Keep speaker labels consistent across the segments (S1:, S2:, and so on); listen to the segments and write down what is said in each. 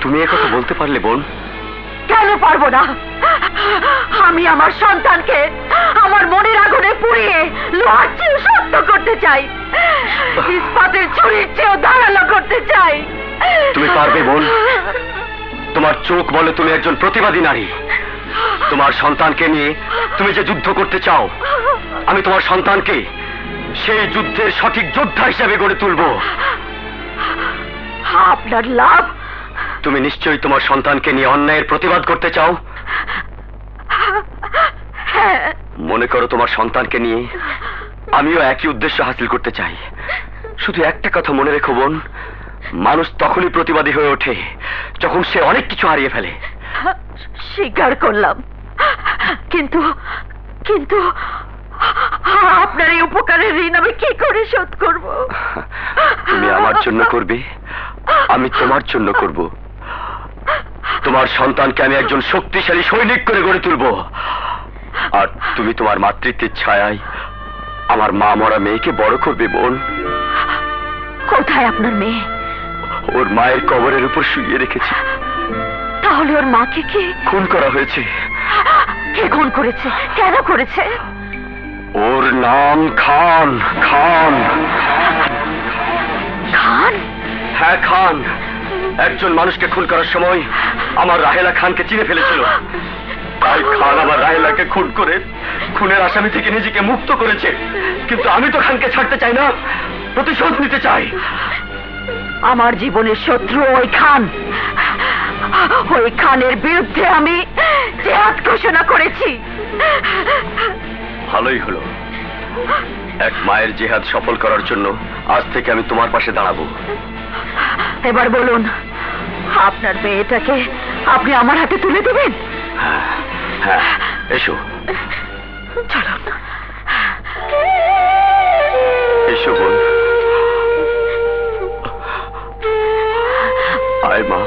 S1: তুমি একথা বলতে পারলে বোন?
S2: কেন পারবো না? আমি আমার সন্তানকে আমার মনের আগুনে পুড়িয়ে লোহার চেয়েও শক্ত করতে চাই, ইস্পাতের ছুরির চেয়েও ধারালো করতে চাই।
S1: তুমি পারবে বোন। তোমার চোখ বলে তুমি একজন প্রতিবাদী নারী। তোমার সন্তানকে নিয়ে তুমি যে যুদ্ধ করতে চাও, আমি তোমার সন্তানকে সেই যুদ্ধের সঠিক যোদ্ধা হিসেবে গড়ে তুলব।
S2: আপনার লাভ?
S1: তুমি নিশ্চয়ই তোমার সন্তানকে নিয়ে অন্যায়ের প্রতিবাদ করতে চাও। মনে করো তোমার সন্তানকে নিয়ে আমিও একই উদ্দেশ্য হাসিল করতে চাই। শুধু একটা কথা মনে রেখো বোন, মানুষ তখনই প্রতিবাদী হয়ে ওঠে যখন সে অনেক কিছু হারিয়ে ফেলে।
S2: স্বীকার করলাম, কিন্তু কিন্তু আপনার এই উপকারের ঋণ আমি কি করে শোধ করব?
S1: তুমি আমার জন্য করবে, আমি তোমার জন্য করব। তোমার সন্তানকে আমি একজন শক্তিশালী সৈনিক করে গড়ে তুলব, আর তুমি তোমার মাতৃত্বের ছায়ায় আমার মা মরা মেয়েকে বড় করবে বোন।
S2: কোথায় আপনার মেয়ে?
S1: ওর মায়ের কবরের উপর শুইয়ে রেখেছি।
S2: তাহলে ওর মাকে কি
S1: খুন করা হয়েছে?
S2: কে খুন করেছে? কেন করেছে?
S1: ওর নাম খান। খান?
S2: খান?
S1: হ্যাঁ খান। একজন মানুষকে খুন করার সময় আমার রাহেলা খানকে চিনে ফেলেছিল। তাই খান আমার রাহেলাকে খুন করে খুনের আসামি থেকে নিজেকে মুক্ত করেছে। কিন্তু আমি তো খানকে ছাড়তে চাই না, প্রতিশোধ নিতে চাই।
S2: আমার জীবনের শত্রু ওই খান। ওই খানের বিরুদ্ধে আমি জিহাদ ঘোষণা করেছি।
S1: ভালোই হলো। এক মায়ের জিহাদ সফল করার জন্য আজ থেকে আমি তোমার পাশে দাঁড়াবো।
S2: এবার বলুন, আপনার মেয়েটাকে আপনি আমার হাতে তুলে দেবেন?
S1: হ্যাঁ, এসো।
S2: চলুন।
S1: এসো বোন। আয় মা।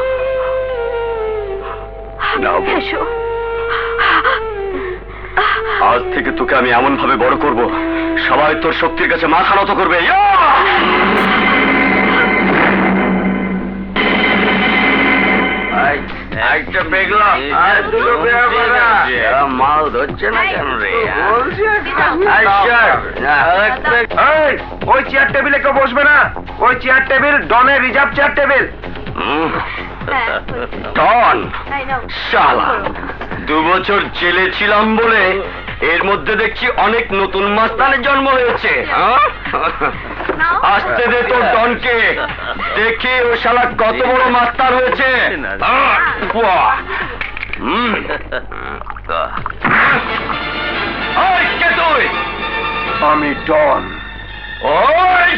S2: এসো।
S1: আজ থেকে তোকে আমি এমন ভাবে বড় করব, সবাই তোর শক্তির কাছে মাথা নত করবে। একটা পেগলা আর দুটো মাল ধরছে না কেন রে?
S3: ওই চেয়ার টেবিলে কেউ বসবে না। ওই চেয়ার টেবিল ডনের রিজার্ভ চেয়ার টেবিল।
S1: ডন শালা, 2 বছর জেলে ছিলাম বলে এর মধ্যে দেখছি অনেক নতুন মাস্তানের জন্ম হয়েছে। আসতে দে তোর ডনকে, দেখি ও শালা কত বড় মাস্তান হয়েছে। কে তুই?
S3: আমি ডন।
S1: ওই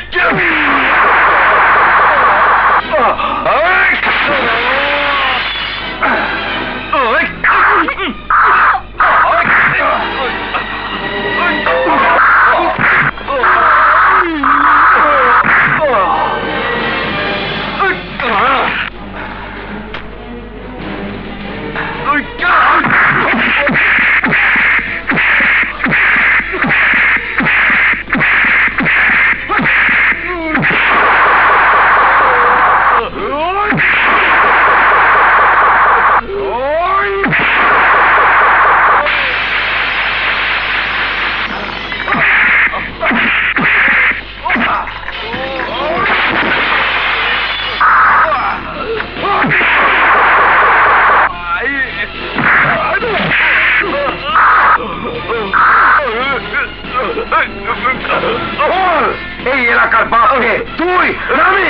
S3: এই এলাকার বাপকে তুই? আমি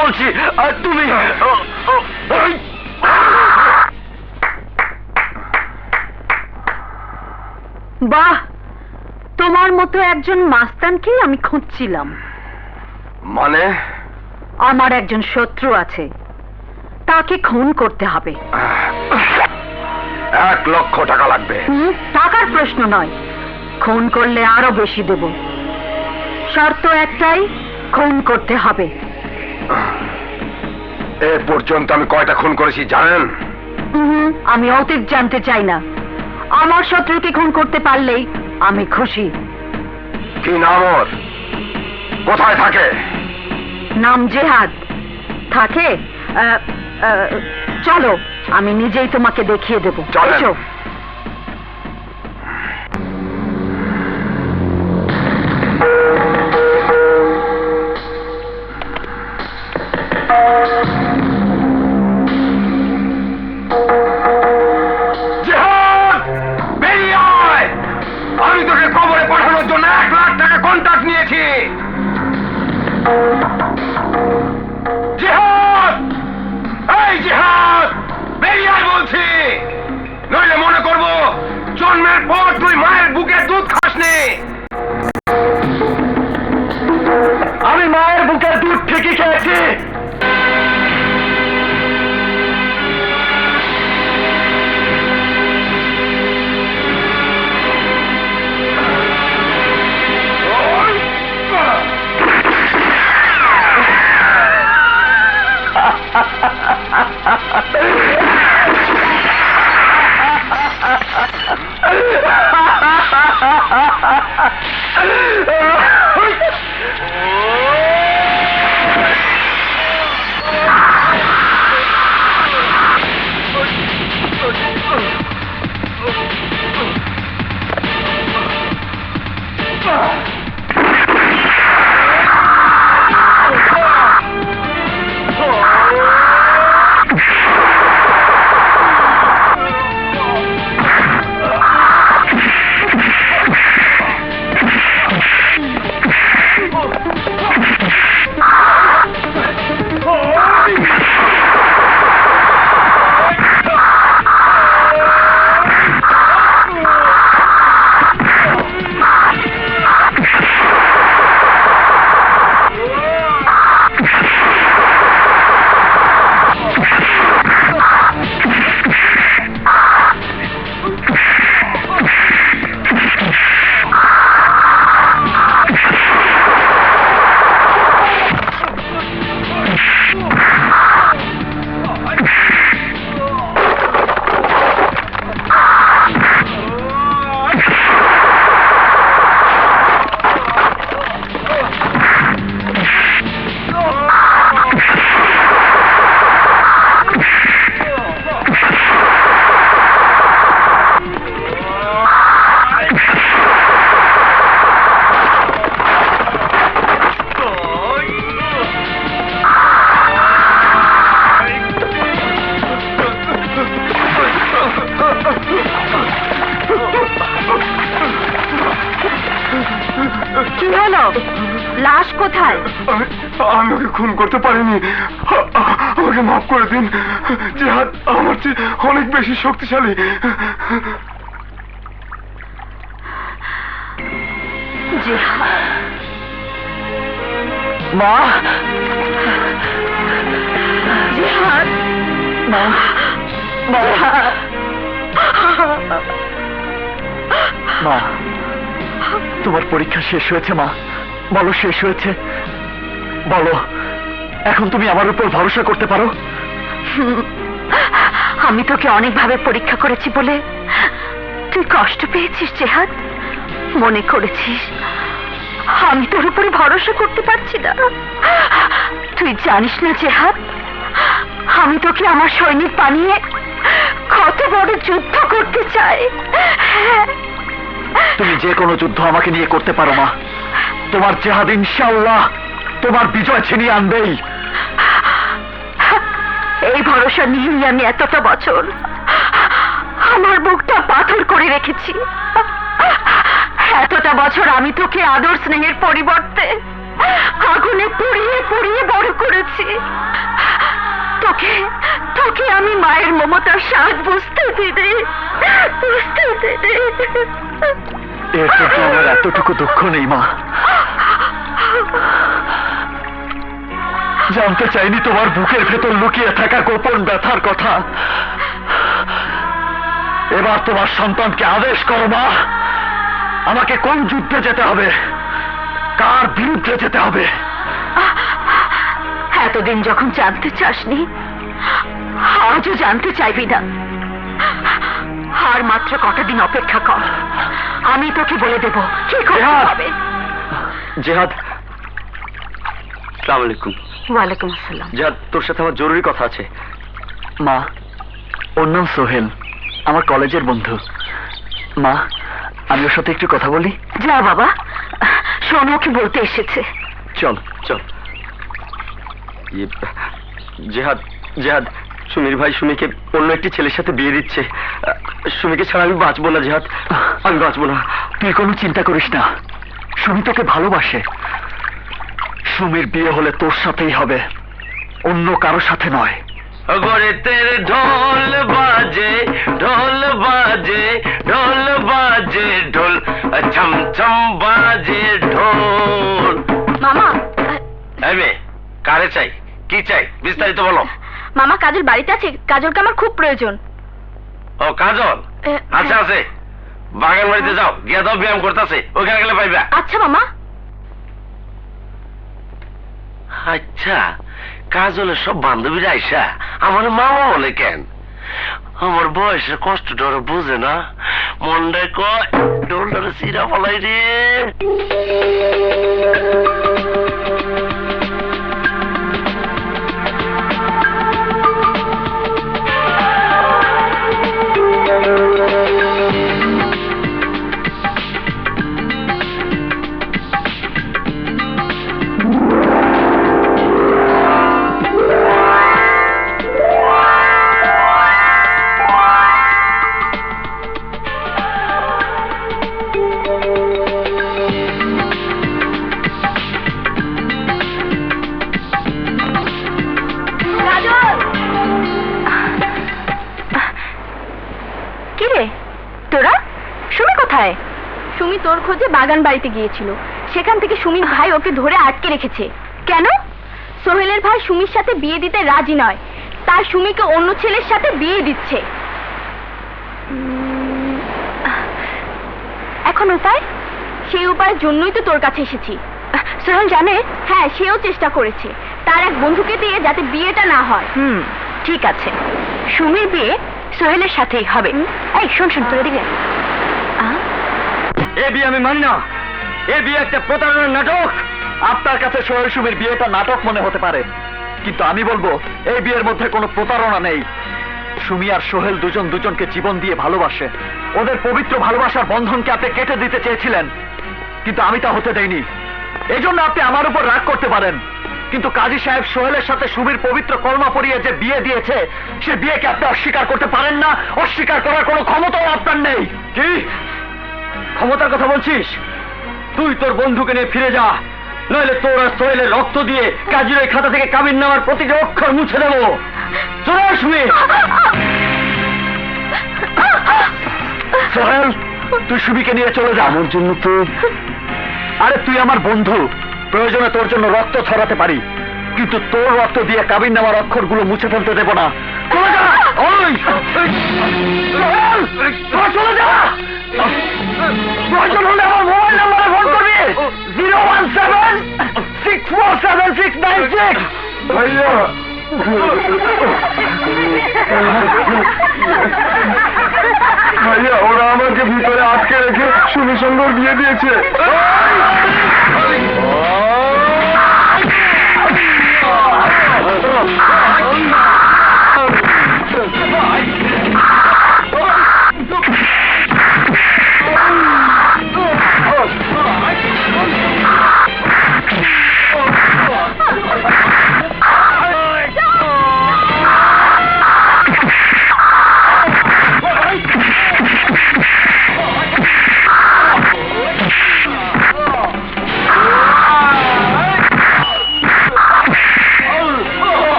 S1: বলছি আর তুমি?
S2: বাহ, তোমার মতো একজন মাস্তানকে আমি খুঁজছিলাম।
S3: মানে?
S2: আমার একজন শত্রু আছে, তাকে খুন করতে হবে।
S3: 1 লক্ষ টাকা লাগবে।
S2: টাকার প্রশ্ন নয়, খুন করলে আরো বেশি দেব। শর্ত একটাই, খুন করতে হবে।
S3: এ পর্যন্ত আমি কয়টা খুন করেছি জানেন?
S2: আমি অতীত জানতে চাই না। আমার শত্রুকে খুন করতে পারলেই আমি খুশি।
S3: কি নাম ওর? কোথায় থাকে?
S2: নাম জেহাদ। থাকে চলো, আমি নিজেই তোমাকে দেখিয়ে দেবো।
S3: চলেন।
S2: এসো।
S3: জিহাদ, বেরিয়ে আয়। আমি তোকে কবরে পাঠানোর জন্য 1 লাখ টাকা কন্ট্রাক্ট নিয়েছি। জিহাদ, এই জিহাদ, বেরিয়ে আয় বলছি, নইলে মনে করব জন্মের পর তুই মায়ের বুকে দুধ খাসনি।
S1: আমি মায়ের বুকের দুধ ঠিকই খেয়েছি।
S2: কি হলো? লাশ কোথায়?
S3: আমি ওকে খুন করতে পারিনি। আমাকে মাফ করে দিন। জিহাদ আমার চেয়ে অনেক বেশি শক্তিশালী।
S2: জিহাদ,
S1: মা,
S2: জিহাদ,
S1: মা, মা, মা, তোমার পরীক্ষা শেষ হয়েছে মা। বলো, শেষ হয়েছে? বলো, এখন তুমি আমার উপর ভরসা করতে পারো?
S2: আমি তোকে অনেকভাবে পরীক্ষা করেছি বলে তুই কষ্ট পেয়েছিস জিহাদ? মনে করেছিস আমি তোর উপরে ভরসা করতে পারছি না? তুই জানিস না জিহাদ, আমি তোকে আমার সৈনিক বানিয়ে কত বড় যুদ্ধ করতে চাই।
S1: তুমি যে কোনো যুদ্ধ আমাকে নিয়ে করতে পারো মা। তোমার জিহাদ ইনশাআল্লাহ তোমার বিজয় ছিনিয়ে আনবেই।
S2: এই ভরসা নিয়েই আমি এতটা বছর আমার বুকটা পাথর করে রেখেছি। এতটা বছর আমি তোকে আদর স্নেহের পরিবর্তে আগুনে পুড়িয়ে পুড়িয়ে বড় করেছি। তোকে তোকে আমি মায়ের মমতার স্বাদ বুঝতে দিদি, বুঝতে দিদি।
S1: এর জন্য আমার এতটুকু দুঃখ নেই মা। জানতে চাইনি তোমার বুকের ভেতর লুকিয়ে থাকা গোপন ব্যথার কথা। এবার তোমার সন্তানকে আদেশ করো মা, আমাকে কোন যুদ্ধে যেতে হবে, কার বিরুদ্ধে যেতে হবে।
S2: এতদিন যখন জানতে চাসনি, আজও জানতে চাইবি না। আর মাত্র কটা দিন অপেক্ষা কর, আমি তোকে বলে দেব কি করতে হবে।
S1: জিহাদ, আসসালামু আলাইকুম।
S2: ওয়ালাইকুম আসসালাম।
S1: জিহাদ, তোর সাথে আমার জরুরি কথা আছে।
S4: মা, ওর নাম সোহেল, আমার কলেজের বন্ধু। মা, আমি ওর সাথে একটু কথা বলি?
S2: যা বাবা, শোনো কি বলতে এসেছে।
S4: চল।
S1: চল। জিহাদ, জিহাদ, সুমির ভাই সুমিকে অন্য একটি ছেলের সাথে বিয়ে দিচ্ছে। সুমিকে ছাড়া আমি বাঁচবো না জিহাদ, আমি বাঁচবো না।
S4: তুই কোনো চিন্তা করিস না, সুমি তোকে ভালোবাসে। সুমির বিয়ে হলে তোর সাথেই হবে, অন্য কারোর সাথে নয়।
S3: গড়েতের ঢোল বাজে, ঢোল বাজে, ঢোল বাজে, ঢোল ছম ছম বাজে ঢোল।
S2: মামা,
S3: এই মেয়ে, কারে চাই, কি চাই, বিস্তারিত বলো।
S2: মামা কাজল বাড়িতে আছে? কাজলকে আমার খুব প্রয়োজন।
S3: ও কাজল, আচ্ছা আছে, বাগান বাড়িতে যাও, গিয়া দাও ব্যায়াম করতেছে, ওখানে গেলে পাইবা।
S2: আচ্ছা মামা।
S3: আচ্ছা, কাজলের সব বান্ধবীরা আইসা আমার মামা বলে কেন? আমার বয়সের কষ্টটা ওরা বুঝে না, মনটায় কয় ডোলটারে সিরা ফলাই রে।
S2: কিরে তোরা, সুমি কোথায়? সুমি তোর খোঁজে বাগান বাড়িতে গিয়েছিল, সেখান থেকে সুমির ভাই ওকে ধরে আটকে রেখেছে। কেন? সোহেলের ভাই সুমির সাথে বিয়ে দিতে রাজি নয়, তাই সুমিকে অন্য ছেলের সাথে বিয়ে দিচ্ছে। এখন উপায়? সেই উপায়ের জন্যই তো তোর কাছে এসেছি। সোহেল জানে? হ্যাঁ, সেও চেষ্টা করেছে তার এক বন্ধুকে দিয়ে যাতে বিয়েটা না হয়। ঠিক আছে, সুমির বিয়ে সোহেলের সাথেই হবে। এই শোন শোন, তোর এদিকে
S4: এ বিয়ে আমি মানি না, এ বিয়ে একটা প্রতারণার নাটক। আপনার কাছে সোহেল সুমির বিয়েটা নাটক মনে হতে পারে, কিন্তু আমি বলবো এই বিয়ের মধ্যে কোনো প্রতারণা নেই। সুমি আর সোহেল দুজন দুজনকে জীবন দিয়ে ভালোবাসে। ওদের পবিত্র ভালোবাসার বন্ধনকে আপনি কেটে দিতে চেয়েছিলেন, কিন্তু আমি তা হতে দেইনি। এই জন্য আপনি আমার উপর রাগ করতে পারেন, কিন্তু কাজী সাহেব সোহেলের সাথে সুমির পবিত্র কলমা পড়িয়ে যে বিয়ে দিয়েছে, সে বিয়েকে আপনি অস্বীকার করতে পারেন না। অস্বীকার করার কোনো ক্ষমতাও আপনার নেই।
S1: কি ক্ষমতার কথা বলছিস? তুই তোর বন্ধুকে নিয়ে ফিরে যা, নইলে তোর আর সোহেলের রক্ত দিয়ে কাজীর ওই খাতা থেকে কাবিন নামার প্রতিটি অক্ষর মুছে দেবো। চলে আয় সুমি।
S4: সোহেল, তুই সুমিকে নিয়ে চলে যা। আমার জন্য তুই? আরে তুই আমার বন্ধু, প্রয়োজনে তোর জন্য রক্ত ছড়াতে পারি, কিন্তু তোর রক্ত দিয়ে কাবিন নামার অক্ষরগুলো মুছে ফেলতে দেব না। চলে যা। ওই সোহেল, তোরা চলে যা। প্রয়োজন হলে আমার মোবাইল নাম্বারে ফোন করবি, 017-647-696।
S3: ভাইয়া, ভাইয়া, ওরা আমাকে ভিতরে আটকে রেখে সুমির সঙ্গে ওর বিয়ে দিয়েছে।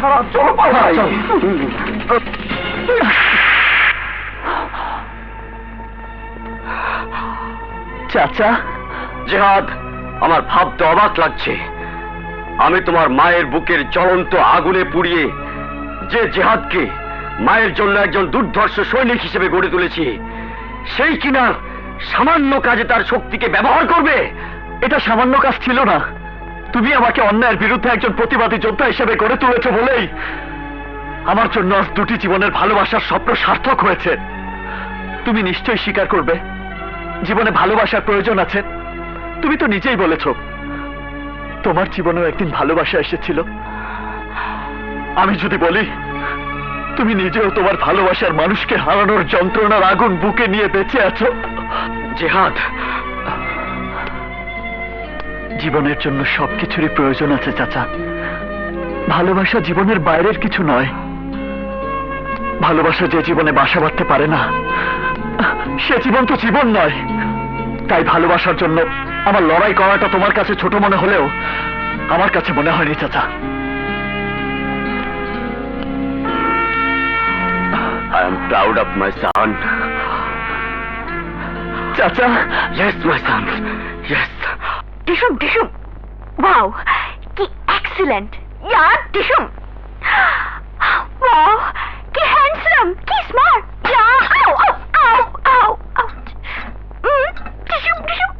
S3: খারাপ, চলো পালাই।
S4: চাচা।
S1: জিহাদ, আমার ভাবতে অবাক লাগছে, আমি তোমার মায়ের বুকের জ্বলন্ত আগুনে পুড়িয়ে যে জিহাদকে মায়ের জন্য একজন দুর্ধর্ষ সৈনিক হিসেবে গড়ে তুলেছি, সেই কিনা সামান্য কাজে তার শক্তিকে ব্যবহার করবে?
S4: এটা সামান্য কাজ ছিল না। তুমি আমাকে অন্যায়ের বিরুদ্ধে একজন প্রতিবাদী যোদ্ধা হিসেবে গড়ে তুলেছ বলেই আমার জন্য আজ দুটি জীবনের ভালোবাসার স্বপ্ন সার্থক হয়েছে। তুমি নিশ্চয়ই স্বীকার করবে জীবনে ভালোবাসার প্রয়োজন আছে। তুমি তো নিজেই বলেছ তোমার জীবনেও একদিন ভালোবাসা এসেছিল। আমি যদি বলি তুমি নিজেও তোমার ভালোবাসার মানুষকে হারানোর যন্ত্রণার আগুন বুকে নিয়ে বেঁচে আছো।
S1: জেহাদ,
S4: জীবনের জন্য সবকিছুরই প্রয়োজন আছে চাচা। ভালোবাসা জীবনের বাইরের কিছু নয়। ভালোবাসা যে জীবনে বাসা বাঁধতে পারে না সে জীবন তো জীবন নয়। তাই ভালোবাসার জন্য আমার লড়াই করাটা তোমার কাছে ছোট মনে হলেও আমার কাছে মনে হয়নি চাচা।
S1: I am proud of my son.
S4: চাচা,
S1: Yes, my son. Yes.
S2: টিসুম টিসুম, ওয়াও কি এক্সিলেন্ট। ইয়া টিসুম, ওয়াও কি হ্যান্ডসাম, কি স্মার্ট। ইয়া আউ আউ আউ আউ আউ। টিসুম টিসুম।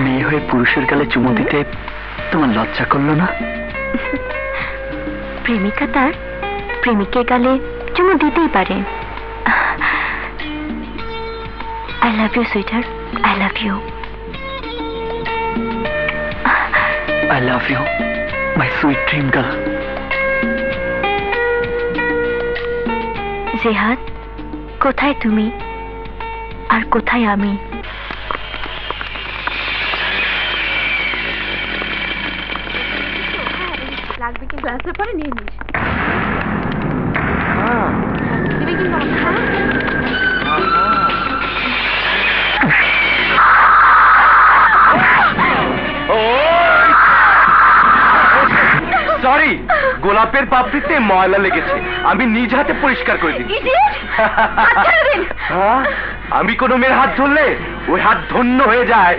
S4: মেয়ে হয়ে পুরুষের গালে চুমু দিতে তোমার লজ্জা করলো না?
S2: প্রেমিকা তার প্রেমিকের গালে চুমু দিতেই পারে। I love you sweeter, I love you.
S4: I love you my sweet dream girl.
S2: Jehad, কোথায় তুমি আর কোথায় আমি? লাগবে কি গ্লাসের পরে নিয়ে নিস। দিবি কি
S1: সরি, গোলাপের পাপড়িতে ময়লা লেগেছে, আমি নিজ হাতে পরিষ্কার করে দিচ্ছি। হ্যাঁ? আমি কোনো মেয়ের হাত ধরলে ওই হাত ধন্য হয়ে যায়।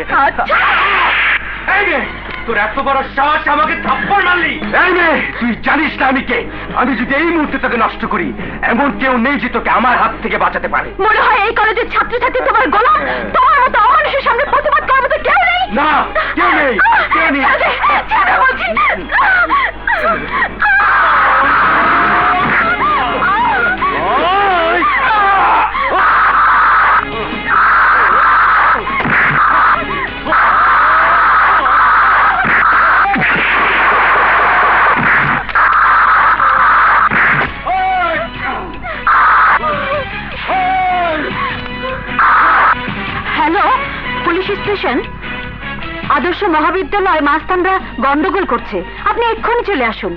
S1: এই মেয়ে, তোর এত বড় সাহস আমাকে থাপ্পড় মারলি? এই মেয়ে, তুই জানিস না আমি কে? আমি যদি এই মুহূর্তে তোকে নষ্ট করি, এমন কেউ নেই যে তোকে আমার হাত থেকে বাঁচাতে পারে।
S2: মনে হয় এই কলেজের ছাত্রছাত্রী তোমার গোলাম। তোমার মতো অমানুষের সামনে প্রতিবাদ করার মতো কেউ নেই।
S1: না, কেউ নেই, কেউ নেই।
S2: ছেড়ে বলছি। Hello, police station. আদর্শ মহাবিদ্যালয় মাস্তানরা গন্ডগোল করছে, আপনি এক্ষুনি চলে আসুন।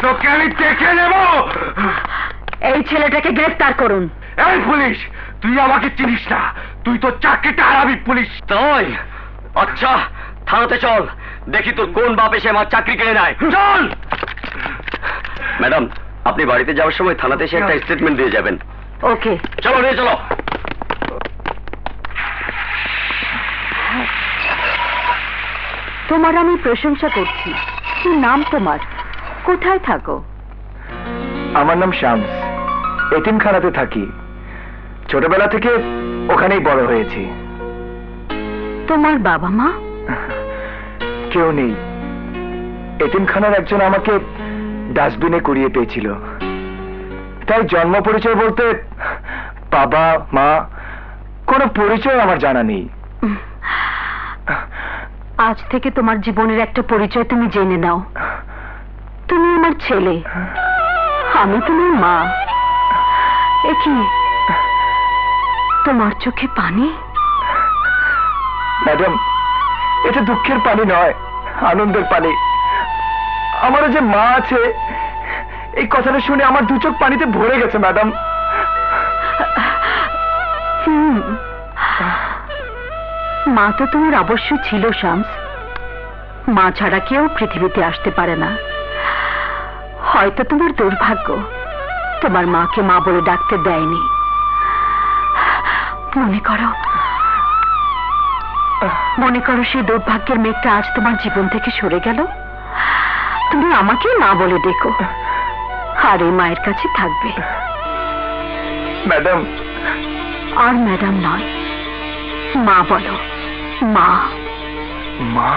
S2: তোকে আমি দেখে নেব। এই ছেলেটাকে গ্রেফতার করুন। এই পুলিশ, তুই আমাকে চিনিস না, তুই তো চাকরিটা হারাবি। পুলিশ
S1: তাই? আচ্ছা, থানাতে চল, দেখি তোর কোন বাপ এসে আমার চাকরি কেড়ে নেয়। চল। ম্যাডাম, আপনি বাড়িতে যাওয়ার সময় থানাতে এসে একটা স্টেটমেন্ট দিয়ে যাবেন।
S2: ওকে।
S3: চলো নিয়ে চলো।
S2: তোমার আমি প্রশংসা করছি। কি নাম তোমার? কোথায় থাকো?
S4: আমার নাম শামস, এতিমখানাতে থাকি। ছোটবেলা থেকে ওখানেই বড় হয়েছি।
S2: তোমার বাবা মা?
S4: কেউ নেই। এতিমখানার একজন আমাকে ডাস্টবিনে কুড়িয়ে পেয়েছিল, তাই জন্ম পরিচয় বলতে বাবা মা কোনো পরিচয় আমার জানা নেই।
S2: আজ থেকে তোমার জীবনের একটা পরিচয় তুমি জেনে নাও। তুমি আমার ছেলে, আমি তোমার মা। এ কি, তোমার চোখে পানি?
S4: ম্যাডাম, এটা দুঃখের পানি নয়, আনন্দের পানি। আমারও যে মা আছে, এই কথাটা শুনে আমার দু চোখ পানিতে ভরে গেছে ম্যাডাম।
S2: মা তো তোমার অবশ্য ছিল শামস। মা ছাড়া কেউ পৃথিবীতে আসতে পারে না। হয়তো তোমার দুর্ভাগ্য তোমার মাকে মা বলে ডাকতে দেয়নি। মনে করো সেই দুর্ভাগ্যের মেঘটা আজ তোমার জীবন থেকে সরে গেল। তুমি আমাকে মা বলে ডেকো, আর এই মায়ের কাছে থাকবে।
S4: ম্যাডাম।
S2: আর ম্যাডাম নয়, মা বলো। মা।
S4: মা?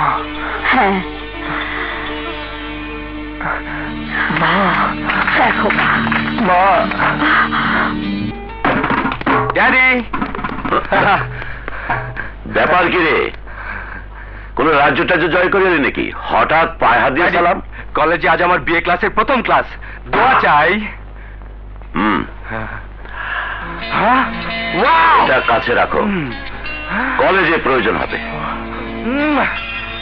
S2: হ্যাঁ,
S4: মা।
S2: দেখো
S4: মা।
S3: ড্যাডি। ব্যাপার কি রে? কোন রাজ্য টাজ্য জয় করে এলি নাকি? হঠাৎ পায়ে হাত দিয়ে সালাম।
S4: কলেজে আজ আমার বিএ ক্লাসের প্রথম ক্লাস, দোয়া চাই।
S3: এটা কাছে রাখো, কলেজে প্রয়োজন হবে।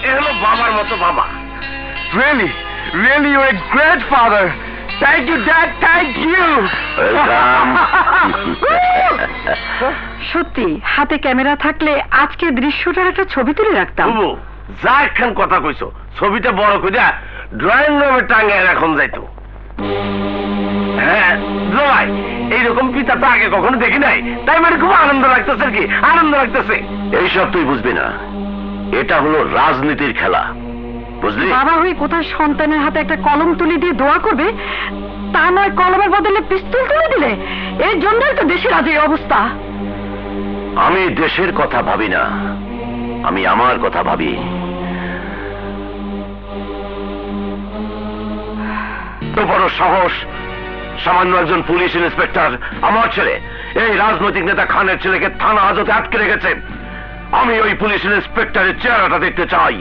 S3: এ হলো বাবার মতো বাবা।
S4: Really, really, you're a great father. Thank you, Dad. Thank you.
S3: Welcome.
S2: সত্যি হাতে ক্যামেরা থাকলে আজকে দৃশ্যটার একটা ছবি তুলে রাখতাম।
S3: বুবু, যা একখান কথা কইছো, ছবিটা বড় কইরা ড্রয়িং রুমে টাঙ্গায় রাখুন যাইতো। হ্যাঁ ভাই, এইরকম পিতা তো আগে কখনো দেখি নাই, তাই মানে খুব আনন্দ লাগতেছে। কি আনন্দ লাগতেছে? এইসব তুই বুঝবি না, এটা হলো রাজনীতির খেলা, বুঝলি?
S2: বাবা হয়ে কোথায় সন্তানের হাতে একটা কলম তুলে দিয়ে দোয়া করবে, তা নয় কলমের বদলে পিস্তল তুলে দিলে। এর জন্যই তো দেশের আজ এই অবস্থা।
S3: আমি দেশের কথা ভাবি না, আমি আমার কথা ভাবি। তো বড় সাহস, সামান্য একজন পুলিশ ইন্সপেক্টর আমার ছেলে, এই রাজনৈতিক নেতা খানের ছেলেকে থানা হাজতে আটকে রেখেছে। আমি ওই পুলিশ ইন্সপেক্টরের চেহারাটা দেখতে চাই।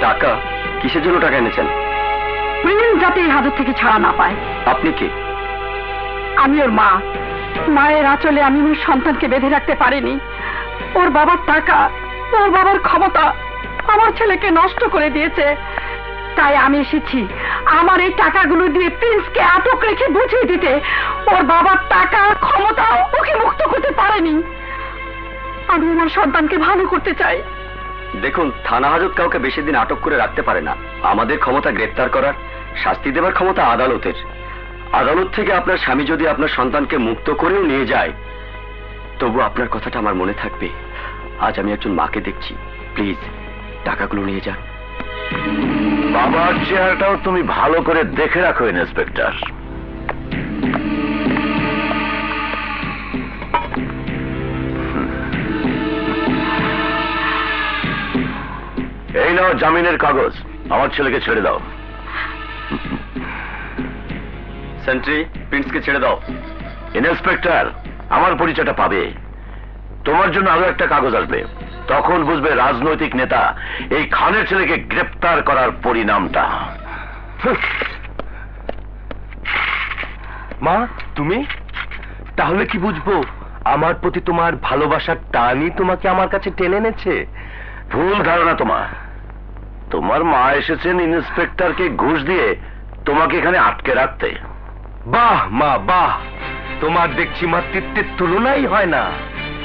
S1: টাকা কিসের জন্য টাকা এনেছেন?
S2: প্রিন্স যাতে এই হাজত থেকে ছাড়া না পায়।
S1: আপনি কি?
S2: আমি ওর মা। মায়ের আঁচলে আমি ওর সন্তানকে বেঁধে রাখতে পারিনি। ওর বাবার টাকা, ওর বাবার ক্ষমতা আমার ছেলেকে নষ্ট করে দিয়েছে। তাই আমি এসেছি আমার এই টাকাগুলো দিয়ে প্রিন্সকে আটক রেখে বুঝিয়ে দিতে। ওর বাবার টাকা, ক্ষমতা ওকে মুক্ত করতে পারেনি। আমি আমার সন্তানকে ভালো করতে চাই।
S1: দেখুন, থানা হাজত কাউকে বেশি দিন আটক করে রাখতে পারে না। আমাদের ক্ষমতা গ্রেফতার করার, শাস্তি দেবার ক্ষমতা আদালতের। আদালত থেকে আপনার স্বামী যদি আপনার সন্তানকে মুক্ত করেও নিয়ে যায়, তবু আপনার কথাটা আমার মনে থাকবে। আজ আমি একজন মাকে দেখছি, প্লিজ টাকাগুলো নিয়ে যান।
S3: বাবার চেহারাটাও তুমি ভালো করে দেখে রাখো ইন্সপেক্টর। এই নাও জামিনের কাগজ, আমার ছেলেকে ছেড়ে দাও।
S1: সেন্ট্রি, প্রিন্সকে ছেড়ে দাও।
S3: ইন্সপেক্টর, আমার পরিচয়টা পাবে। তোমার জন্য আরো একটা কাগজ আসবে, তখন বুঝবে রাজনৈতিক নেতা এই খানের ছেলেকে গ্রেফতার করার পরিণামটা।
S4: মা, তুমি তাহলে কি বুঝবো আমার প্রতি তোমার ভালোবাসার টানই তোমাকে আমার কাছে টেনে এনেছে?
S3: ভুল ধারণা তোমার। তোমার মা এসেছেন ইন্সপেক্টরকে ঘুষ দিয়ে তোমাকে এখানে আটকে রাখতে।
S4: বাহ মা, বাহ! তোমার দেখছি মাতৃত্বের তুলনাই হয় না।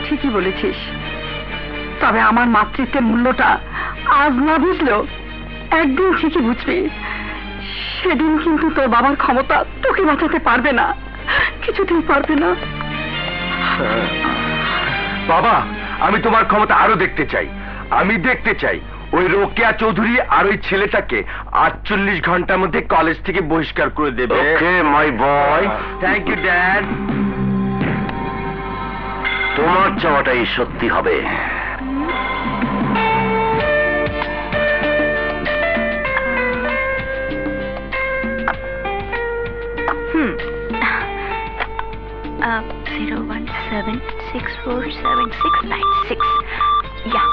S2: ঠিকই বলেছিস, তবে আমার মাতৃত্বের মূল্যটা আজ না বুঝলেও একদিন ঠিকই বুঝবি। সেদিন কিন্তু তোর বাবার ক্ষমতা তোকে বাঁচাতে পারবে না, কিছুতেই পারবে না।
S1: বাবা, আমি তোমার ক্ষমতা আরো দেখতে চাই। আমি দেখতে চাই ওই রোকেয়া চৌধুরী আর ওই ছেলেটাকে 48 ঘন্টার মধ্যে কলেজ থেকে বহিষ্কার করে দেবে। Okay my boy.
S3: Thank you dad. তোমার চাওয়াটাই সত্যি হবে।
S5: Hmm. 017647696. Yeah.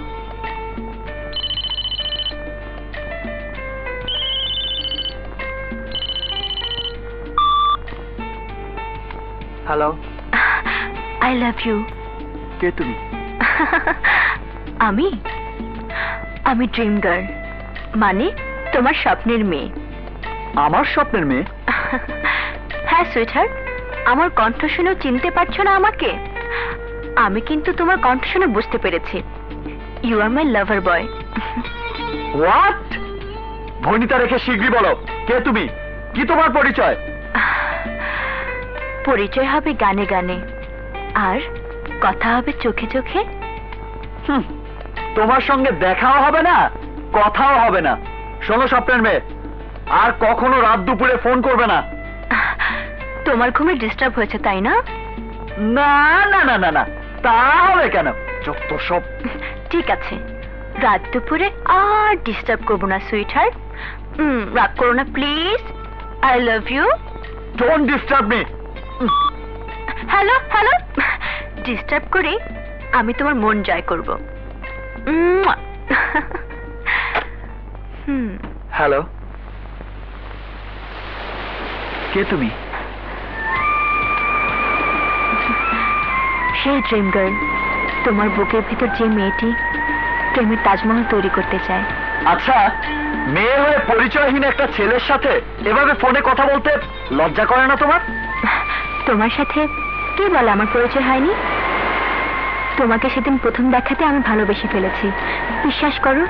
S4: Hello,
S5: I love you.
S4: কে তুমি?
S5: আমি ড্রিম গার্ল, মানে তোমার স্বপ্নের মেয়ে।
S4: আমার স্বপ্নের মেয়ে?
S5: হ্যাঁ সুইটহার্ট, আমার কণ্ঠ শুনেও চিনতে পারছো না আমাকে? আমি কিন্তু তোমার কণ্ঠ শুনে বুঝতে পেরেছি। You R my lover boy.
S4: What? Bhanita রেখে শীঘ্রই বলো, কে তুমি, কি তোমার পরিচয়?
S5: পরিচয় হবে গানে গানে, আর কথা হবে চোখে চোখে।
S4: হুম, তোমার সঙ্গে দেখাও হবে না, কথাও হবে না। শোনো স্বপ্নের মেয়ে, আর কখনো রাত দুপুরে ফোন করবে না।
S5: তোমার ঘুমে ডিস্টার্ব হয়েছে তাই না?
S4: না না না না না, তা হবে কেন? যত সব।
S5: ঠিক আছে, রাত দুপুরে আর ডিস্টার্ব করবো না সুইটহার্ট। রাগ করো না please. I love you.
S4: Don't disturb me.
S5: Hello hello, disturb করে আমি তোমার মন জয় করব।
S4: হ্যালো, কে তুমি?
S5: সেই ড্রিম গার্ল, তোমার বুকের ভিতর যে মেয়েটি প্রেমের তাজমহল তৈরি করতে চায়।
S4: আচ্ছা, মেয়ে হয়ে পরিচয়হীন একটা ছেলের সাথে এভাবে ফোনে কথা বলতে লজ্জা করে না তোমার?
S5: তোমার সাথে কে বলে আমার পরিচয় হয়নি? তোমাকে সেদিন প্রথম দেখাতে আমি ভালোবেসে ফেলেছি। বিশ্বাস করো,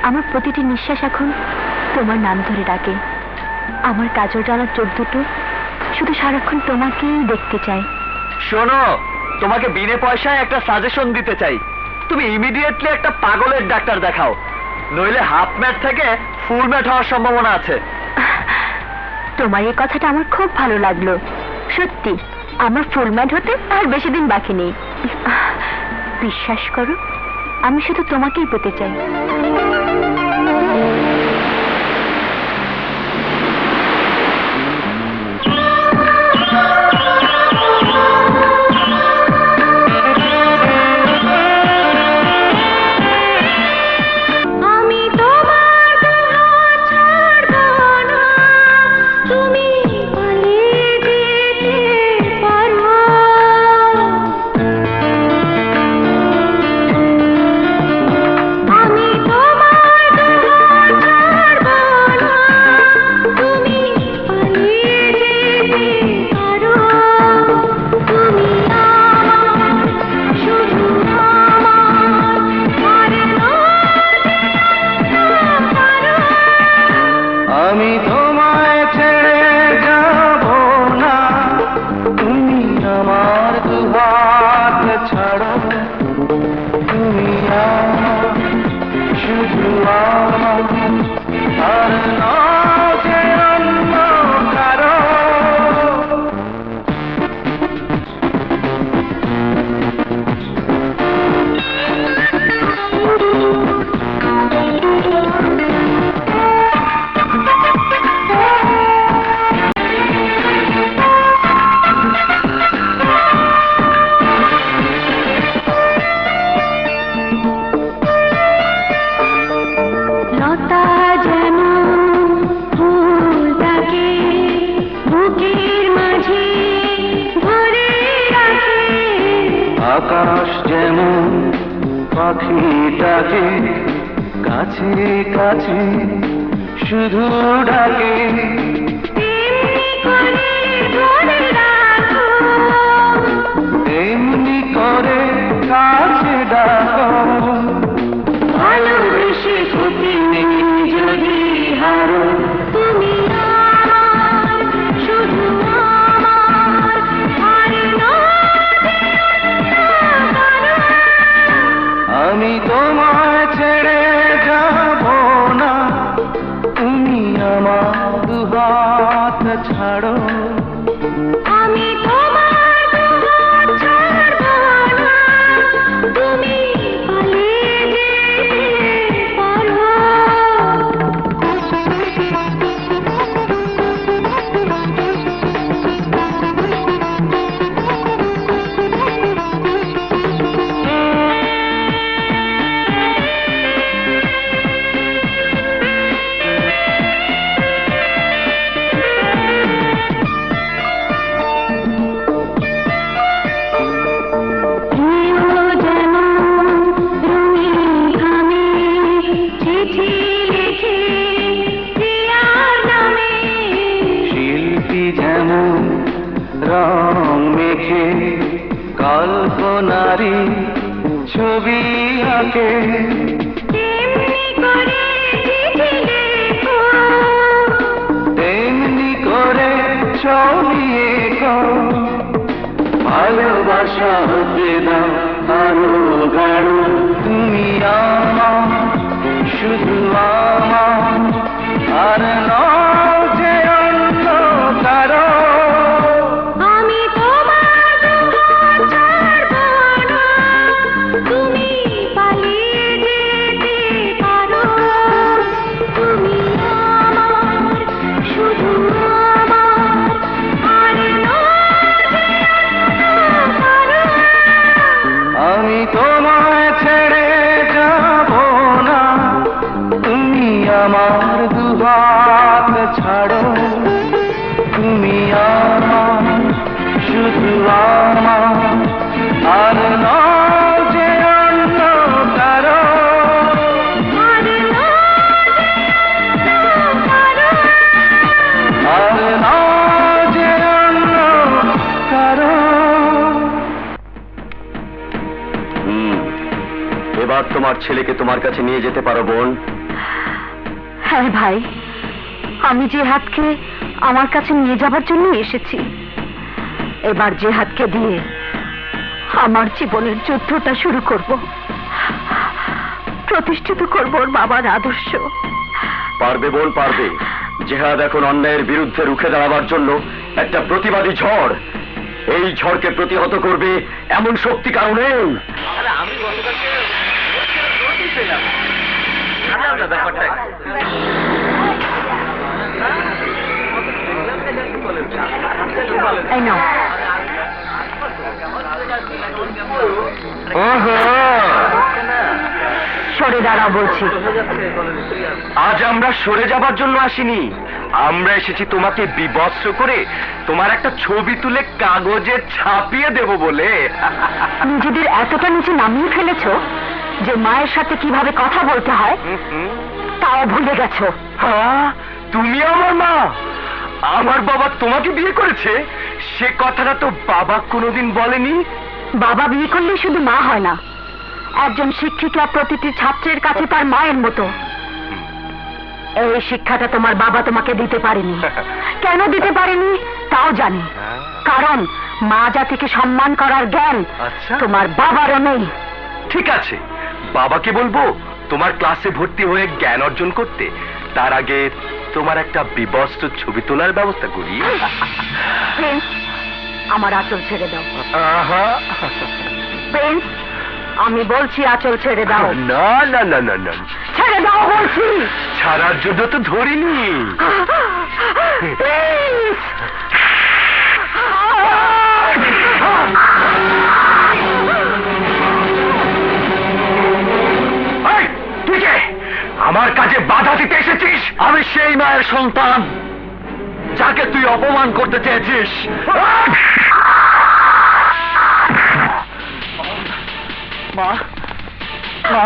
S5: আমার প্রতিটি নিঃশ্বাস এখন তোমার নাম ধরে ডাকে। আমার কাজল টানা চোখ দুটো শুধু সারাক্ষণ তোমাকেই দেখতে চায়।
S4: শোনো, তোমাকে বিনে পয়সায় একটা সাজেশন দিতে চাই। তুমি ইমিডিয়েটলি একটা পাগলের ডাক্তার দেখাও, নইলে হাফ ম্যাট থেকে ফুল ম্যাট হওয়ার সম্ভাবনা আছে।
S5: তোমার এই কথাটা আমার খুব ভালো লাগলো। সত্যি, আমার ফুল ম্যাট হতে আর বেশি দিন বাকি নেই। বিশ্বাস করো, আমি শুধু তোমাকেই পেতে চাই।
S3: আকাশ যেমন পাখিটাকে কাছে কাছে শুধু ডাকে, তেমনি করে কাছে ডাকো। ভালোবেসে
S6: ছাড়ো
S5: আমি তোমার দুহাত ছাড়বো না, তুমি পালিয়ে যেতে পারো।
S6: শিল্পী যেমন রং মেখে কল্পনারি ছবি আঁকে তেমনি করে চলিয়ে ভালোবাসা হতে দাও আরো গাঢ় তুমি আমার শুধু আমার আর নও যে অন্য কারো
S5: আমি তোমার দুহাত ছাড়বো না, তুমি পালিয়ে যেতে পারো। তুমি আমার শুধু আমার আর নও যে অন্য কারো।
S6: আমি তোমায় ছেড়ে যাব না তুমি আমার দুহাত ছাড়ো তুমি আমার শুধু আমার আর নও যে অন্য কারো
S5: আর নও যে অন্য কারো।
S6: আর নও যে অন্য কারো
S1: এবার তোমার ছেলেকে তোমার কাছে নিয়ে যেতে পারো বোন।
S2: হ্যাঁ ভাই, আমি যে হাতকে আমার কাছে নিয়ে যাবার জন্য এসেছি, এবার যে হাতকে দিয়ে আমার জীবনের যুদ্ধটা শুরু করব, প্রতিষ্ঠিত করব ওর বাবার আদর্শ।
S1: পারবে বোন, পারবে। জেহাদ এখন অন্যায়ের বিরুদ্ধে রুখে দাঁড়াবার জন্য একটা প্রতিবাদী ঝড়। এই ঝড়কে প্রতিহত করবে এমন শক্তি কারণে
S2: এই নাও। সরে দাঁড়াও বলছি।
S1: আজ আমরা সরে যাবার জন্য আসিনি, আমরা এসেছি তোমাকে বিবস্ত্র করে তোমার একটা ছবি তুলে কাগজে ছাপিয়ে দেব বলে।
S2: নিজেদের এতটা নিচে নামিয়ে ফেলেছো যে মায়ের সাথে কিভাবে কথা বলতে হয় তাও ভুলে গেছো।
S1: হ্যাঁ, তুমি আমার মা। আমার বাবা তোমাকে বিয়ে করেছে, সে কথাটা তো বাবা কোনোদিন বলেনি।
S2: বাবা বিয়ে করলে শুধু মা হয় না, একজন শিক্ষিকা প্রতিটি ছাত্রের কাছে তার মায়ের মতো। এই শিক্ষাটা তোমার বাবা তোমাকে দিতে পারেনি। কেন দিতে পারেনি তাও জানি, কারণ মা জাতিকে সম্মান করার জ্ঞান
S1: আচ্ছা।
S2: তোমার বাবারও নেই।
S1: ঠিক আছে, বাবাকে বলবো তোমার ক্লাসে ভর্তি হয়ে জ্ঞান অর্জন করতে। তার আগে তোমার একটা বিবস্ত্র ছবি তোলার ব্যবস্থা করি।
S2: প্রিন্স, আমার আঁচল ছেড়ে দাও।
S1: আহা।
S2: প্রিন্স, আমি বলছি আঁচল ছেড়ে দাও।
S1: না না না না না,
S2: ছেড়ে দাও বলছি।
S1: ছাড়ার জন্য তো ধরিনি।
S2: প্রিন্স!
S1: এই, তুই কে? আমার কাজে বাধা দিতে এসেছিস?
S4: আমি সেই মায়ের সন্তান যাকে তুই অপমান করতে চেয়েছিস। মা, মা,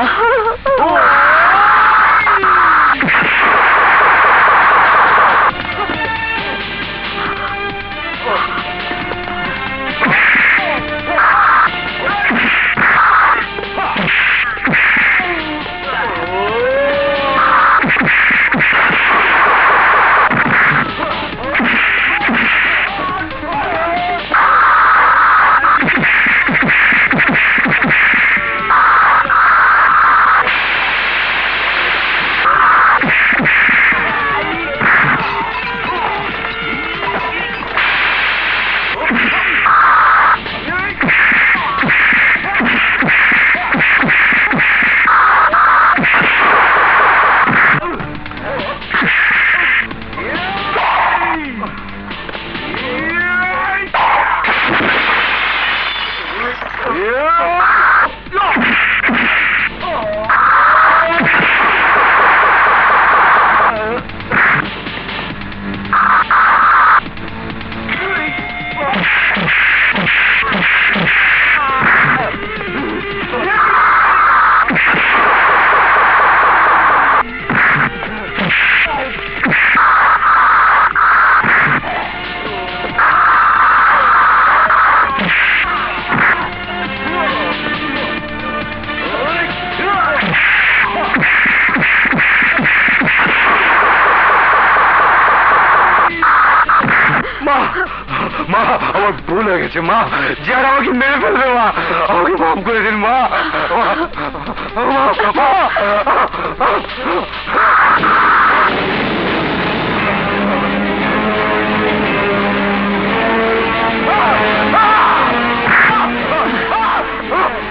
S1: আমার ভুল হয়ে গেছে মা, যে আর আমাকে মেরে ফেলবে মা, আমাকে মাফ করে দিন মা।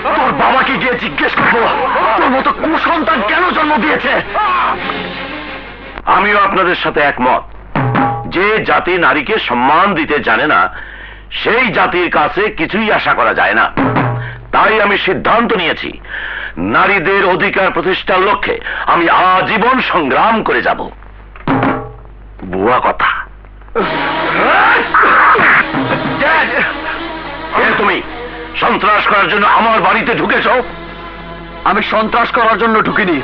S1: তোর বাবাকে গিয়ে জিজ্ঞেস করবো তোর মতো কুসন্তান কেন জন্ম দিয়েছে।
S3: আমিও আপনাদের সাথে একমত। যে জাতি নারীকে সম্মান দিতে জানে না, সেই জাতির কাছে কিছুই আশা করা যায় না। তাই আমি সিদ্ধান্ত নিয়েছি, নারীদের অধিকার প্রতিষ্ঠার লক্ষ্যে আমি আজীবন সংগ্রাম করে যাব। বুয়া কথা। কে তুমি? সন্ত্রাস করার জন্য আমার বাড়িতে ঢুকেছ?
S4: আমি সন্ত্রাস করার জন্য ঢুকিনি,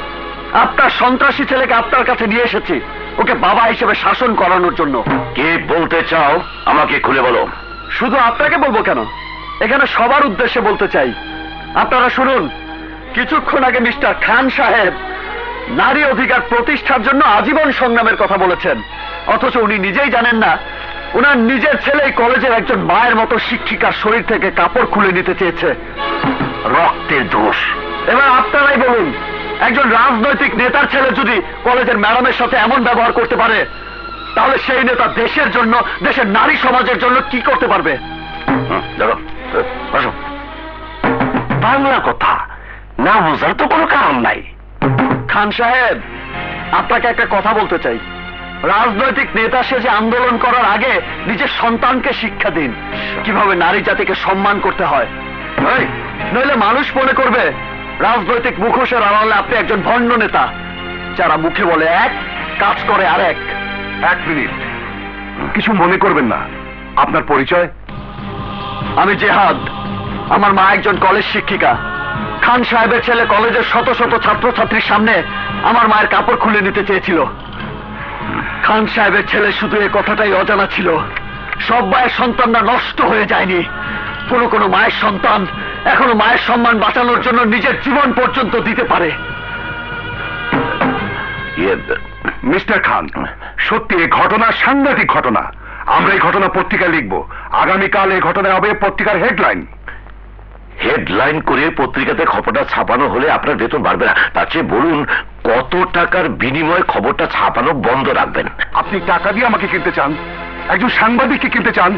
S4: আপনার সন্ত্রাসী ছেলেকে আপনার কাছে নিয়ে এসেছি ওকে বাবা হিসেবে শাসন করানোর জন্য।
S3: কে বলতে চাও আমাকে খুলে বলো।
S4: শুধু আপনাকে বলবো কেন, এখানে সবার উদ্দেশ্যে বলতে চাই। আপনারা শুনুন, কিছুক্ষণ আগে মিস্টার খান সাহেব নারী অধিকার প্রতিষ্ঠার জন্য আজীবন সংগ্রামের কথা বলেছেন, অথচ উনি নিজেই জানেন না ওনার নিজের ছেলে কলেজের একজন মায়ের মতো শিক্ষিকার শরীর থেকে কাপড় খুলে নিতে চেয়েছে।
S3: রক্তের দোষ।
S4: এবার আপনারাই বলুন, একজন রাজনৈতিক নেতার ছেলে যদি কলেজের ম্যাডামের সাথে এমন ব্যবহার করতে পারে, তাহলে সেই নেতা দেশের জন্য, দেশের নারী সমাজের জন্য কি করতে পারবে?
S3: বাংলা কথা না বোঝার তো কোনো কারণ নাই।
S4: খান সাহেব, আপনাকে একটা কথা বলতে চাই। রাজনৈতিক নেতা সেজে আন্দোলন করার আগে নিজের সন্তানকে শিক্ষা দিন কিভাবে নারী জাতিকে সম্মান করতে হয়। নইলে মানুষ মনে করবে রাজনৈতিক মুখোশের আড়ালে আপনি একজন ভণ্ড নেতা, যারা মুখে বলে এক, কাজ করে আরেক।
S1: এক মিনিট, কিছু মনে করবেন না, আপনার পরিচয়?
S4: আমি জেহাদ, আমার মা একজন কলেজ শিক্ষিকা। খান সাহেবের ছেলে কলেজের শত শত ছাত্রছাত্রীর সামনে আমার মায়ের কাপড় খুলে নিতে চেয়েছিল। খান সাহেবের ছেলে শুধু এই কথাটাই অজানা ছিল, সব মায়ের সন্তানরা নষ্ট হয়ে যায়নি। কোনো কোনো মায়ের সন্তান এখনো মায়ের সম্মান বাঁচানোর জন্য নিজের জীবন পর্যন্ত দিতে পারে।
S1: মিস্টার খান, সত্যি এই ঘটনা সাংঘাতিক ঘটনা। আমরা এই ঘটনা পত্রিকায় লিখব, আগামীকাল এই ঘটনা হবে পত্রিকার হেডলাইন।
S3: হেডলাইন করে পত্রিকাতে খবরটা ছাপানো হলে আপনার বেতন বাড়বে না। তার চেয়ে বলুন কত টাকার বিনিময়ে খবরটা ছাপানো বন্ধ রাখবেন।
S1: আপনি টাকা দিয়ে আমাকে কিনতে চান? একজন সাংবাদিককে কিনতে চান?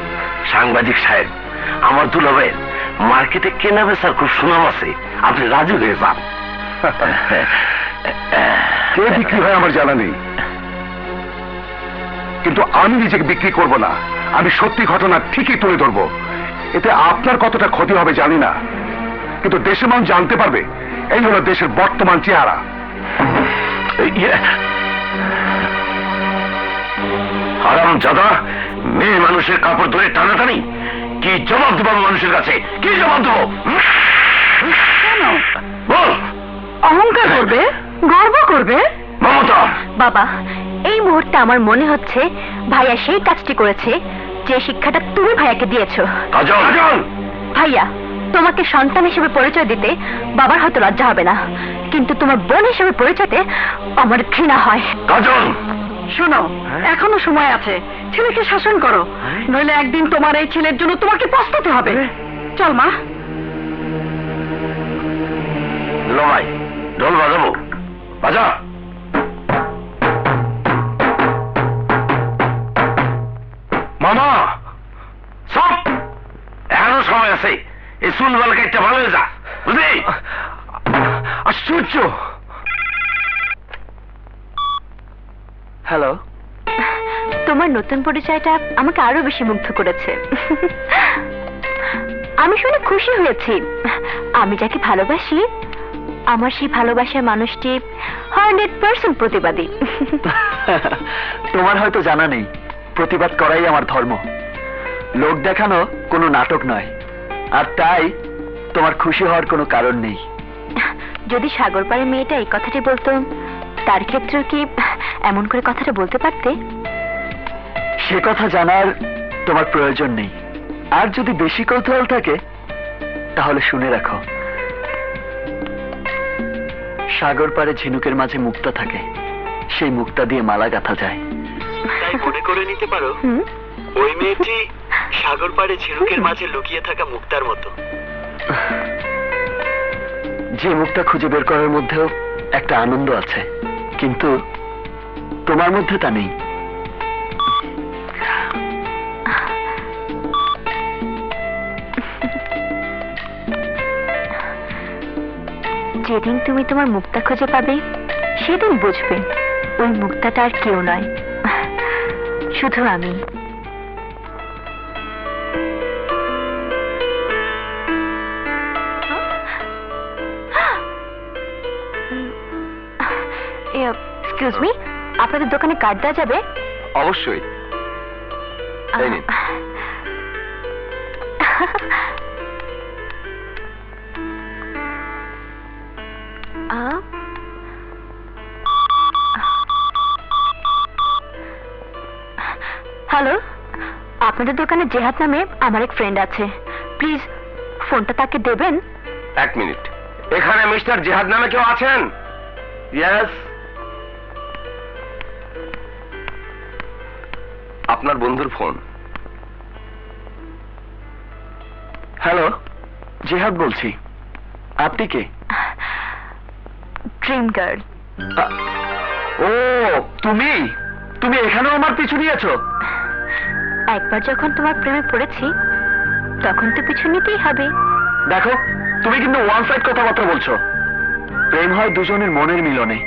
S3: সাংবাদিক সাহেব, আমার দুলাভাইয়ের মার্কেটে কেনা বেচার খুব সুনাম আছে, আপনি রাজি হয়ে যান।
S1: কে বিক্রি হয় আমার জানা নেই, কিন্তু আমি নিজেকে বিক্রি করব না। আমি সত্যি ঘটনা ঠিকই তুলে ধরবো। এতে আপনার কতটা ক্ষতি হবে জানি না, কিন্তু দেশের মানুষ জানতে পারবে এই হলো দেশের বর্তমান চেহারা।
S3: হারাম জাদা, মেয়ে মানুষের কাপড় ধরে টানাটানি, কি জবাব দেবো মানুষের কাছে? কি জবাব দেবো? বল।
S2: অহংকার করবে, গর্ব করবে।
S3: মমতা,
S5: বাবা, এই মুহূর্তে আমার মনে হচ্ছে ভাইয়া সেই কাজটি করেছে যে শিক্ষাটা তুমি ভাইয়াকে দিয়েছো।
S3: কাজল, কাজল,
S5: ভাইয়া, তোমাকে সন্তান হিসেবে পরিচয় দিতে বাবার হয়তো লজ্জা হবে না, কিন্তু তোমার বোন হিসেবে পরিচয়তে আমার ঘৃণা হয়।
S3: কাজল,
S2: শোনো, এখনো সময় আছে, ছেলেকে শাসন করো, নইলে একদিন তোমার এই ছেলের জন্য তোমাকে পস্তাতে হবে। চল মা।
S3: ভাই, ঢোল বাজাবো, বাজা। মামা সব এখনো সময় আছে, এই চুলবালকে একটা ভালো হয়ে যা, বুঝলি?
S1: আশ্চর্য।
S4: হ্যালো,
S5: তোমার নতুন পরিচয়টা আমাকে আরো বেশি মুগ্ধ করেছে। আমি শুনে খুশি হয়েছি। আমি যাকে ভালোবাসি, আমার সেই ভালোবাসার মানুষটি 100% প্রতিবাদী।
S4: তোমার হয়তো জানা নেই, প্রতিবাদ করাই আমার ধর্ম। লোক দেখানো কোনো নাটক নয়, আর তাই তোমার খুশি হওয়ার কোনো কারণ নেই।
S5: যদি সাগর পাড়ে মেয়েটা এই কথাটি বলতো, তার ক্ষেত্রে কি এমন করে কথাটা বলতে পারতে?
S4: সে কথা জানার তোমার প্রয়োজন নেই। আর যদি বেশি কৌতূহল থাকে তাহলে শুনে রাখো, সাগর পাড়ে ঝিনুকের মাঝে মুক্তা থাকে, সেই মুক্তা দিয়ে মালা গাঁথা যায়। তাই মনে করে নিতে পারো ওই মেয়েটি সাগর পাড়ে ঝিনুকের মাঝে লুকিয়ে থাকা মুক্তার মতো। যে মুক্তা খুঁজে বের করার মধ্যেও একটা আনন্দ আছে, কিন্তু তোমার মধ্যে তা নেই।
S5: যেদিন তুমি তোমার মুক্তা খুঁজে পাবে সেদিন বুঝবে ওই মুক্তাটা আর কেউ নয়, শুধু আমি। এক্সকিউজ মি, আপনাদের দোকানে কার্ড দেওয়া যাবে?
S1: অবশ্যই। এই নিন।
S5: হ্যালো, আপনাদের দোকানে জেহাদ নামে আমার এক ফ্রেন্ড আছে, প্লিজ ফোনটা তাকে দেবেন।
S1: এক মিনিট, এখানে মিস্টার জিহাদ নামে কেউ আছেন? ইয়েস। আপনার বন্ধুর ফোন।
S4: হ্যালো, জিহাদ বলছি। আপনি কে?
S5: Dream girl.
S4: ও, তুমি তুমি এখানেও আমার পিছু নিয়েছো?
S5: একবার যখন তোমার প্রেমে পড়েছি তখন তো পিছু নিতেই হবে।
S4: দেখো, তুমি কিন্তু ওয়ান সাইড কথাবার্তা বলছো। প্রেম হয় দুজনের মনের মিলনে,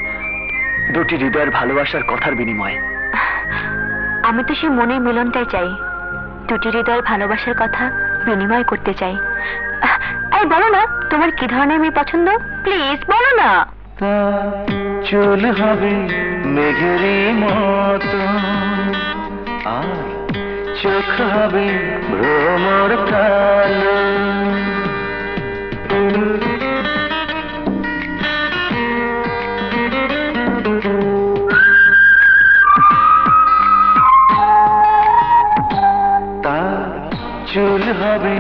S4: দুটি হৃদয়ের ভালোবাসার কথার বিনিময়ে।
S5: আমি তো সেই মনের মিলনটাই চাই, দুটি হৃদয়ের ভালোবাসার কথা বিনিময় করতে চাই। এই বলো না, তোমার কি ধরনের মেয়ে পছন্দ? প্লিজ বলো না।
S6: চুল হবে মেঘেরই মতো, আর চোখ হবে ভ্রমর কালো। তার চুল হবে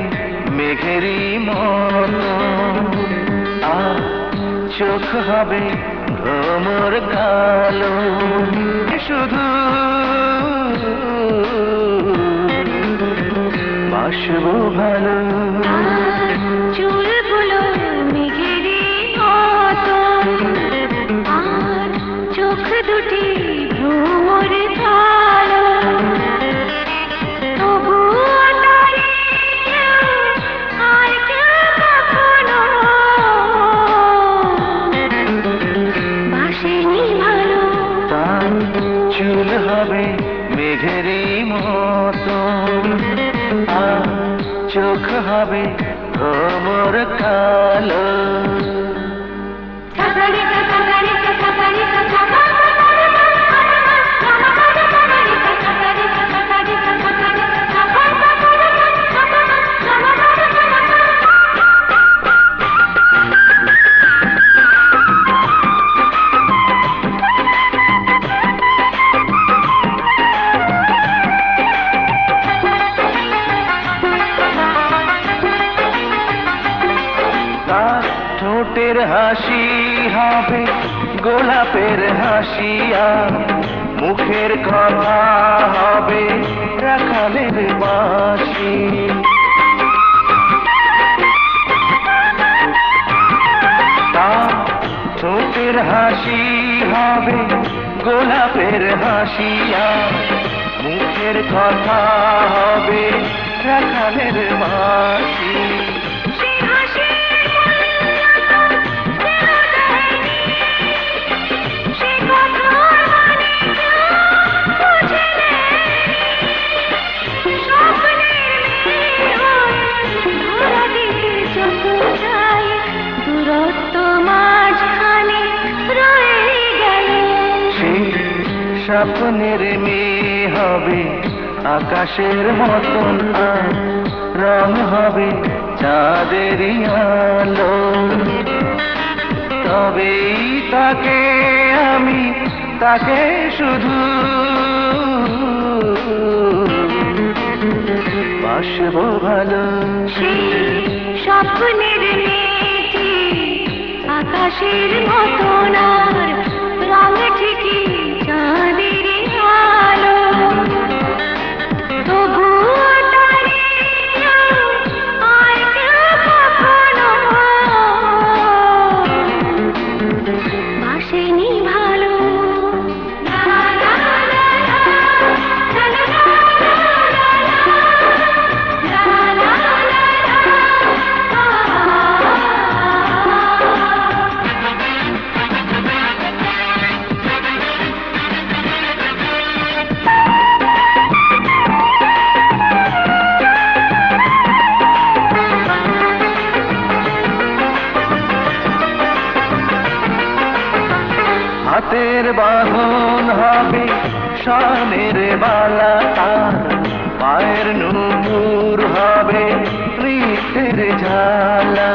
S6: মেঘেরই মতো, আর চোখ হবে ভ্রমর কালো। শুধু বাসবো ভালো।
S5: চুলগুলো মেঘেরই মতো, আর চোখ দুটি ভ্রমর কালো। তবুও তারে কেউ আর কেউ কখনো বাসেনি ভালো।
S6: তার চুল হবে মেঘেরই মতো, আর চোখ হবে ভ্রমর কালো। তার ঠোঁটের হাসি হবে গোলাপের হাসিয়া, মুখের কথা হবে রাখালের বাঁশি। তার ঠোঁটের হাসি হবে গোলাপের হাসিয়া, মুখের কথা হবে রাখালের বাঁশি। স্বপ্নের মেয়ে হবে আকাশের মতন, আর রং হবে চাঁদেরই আলো। তবেই তাকে আমি, তাকে শুধু বাসবো ভালো।
S5: স্বপ্নের মেয়েটি আকাশের মতন, আর রং ঠিকই চাঁদের আলো। তবুও তারে
S6: বাঁধন হবে স্বর্ণের বালা তার, পায়ের নুপুর হবে রীতের ঝালা।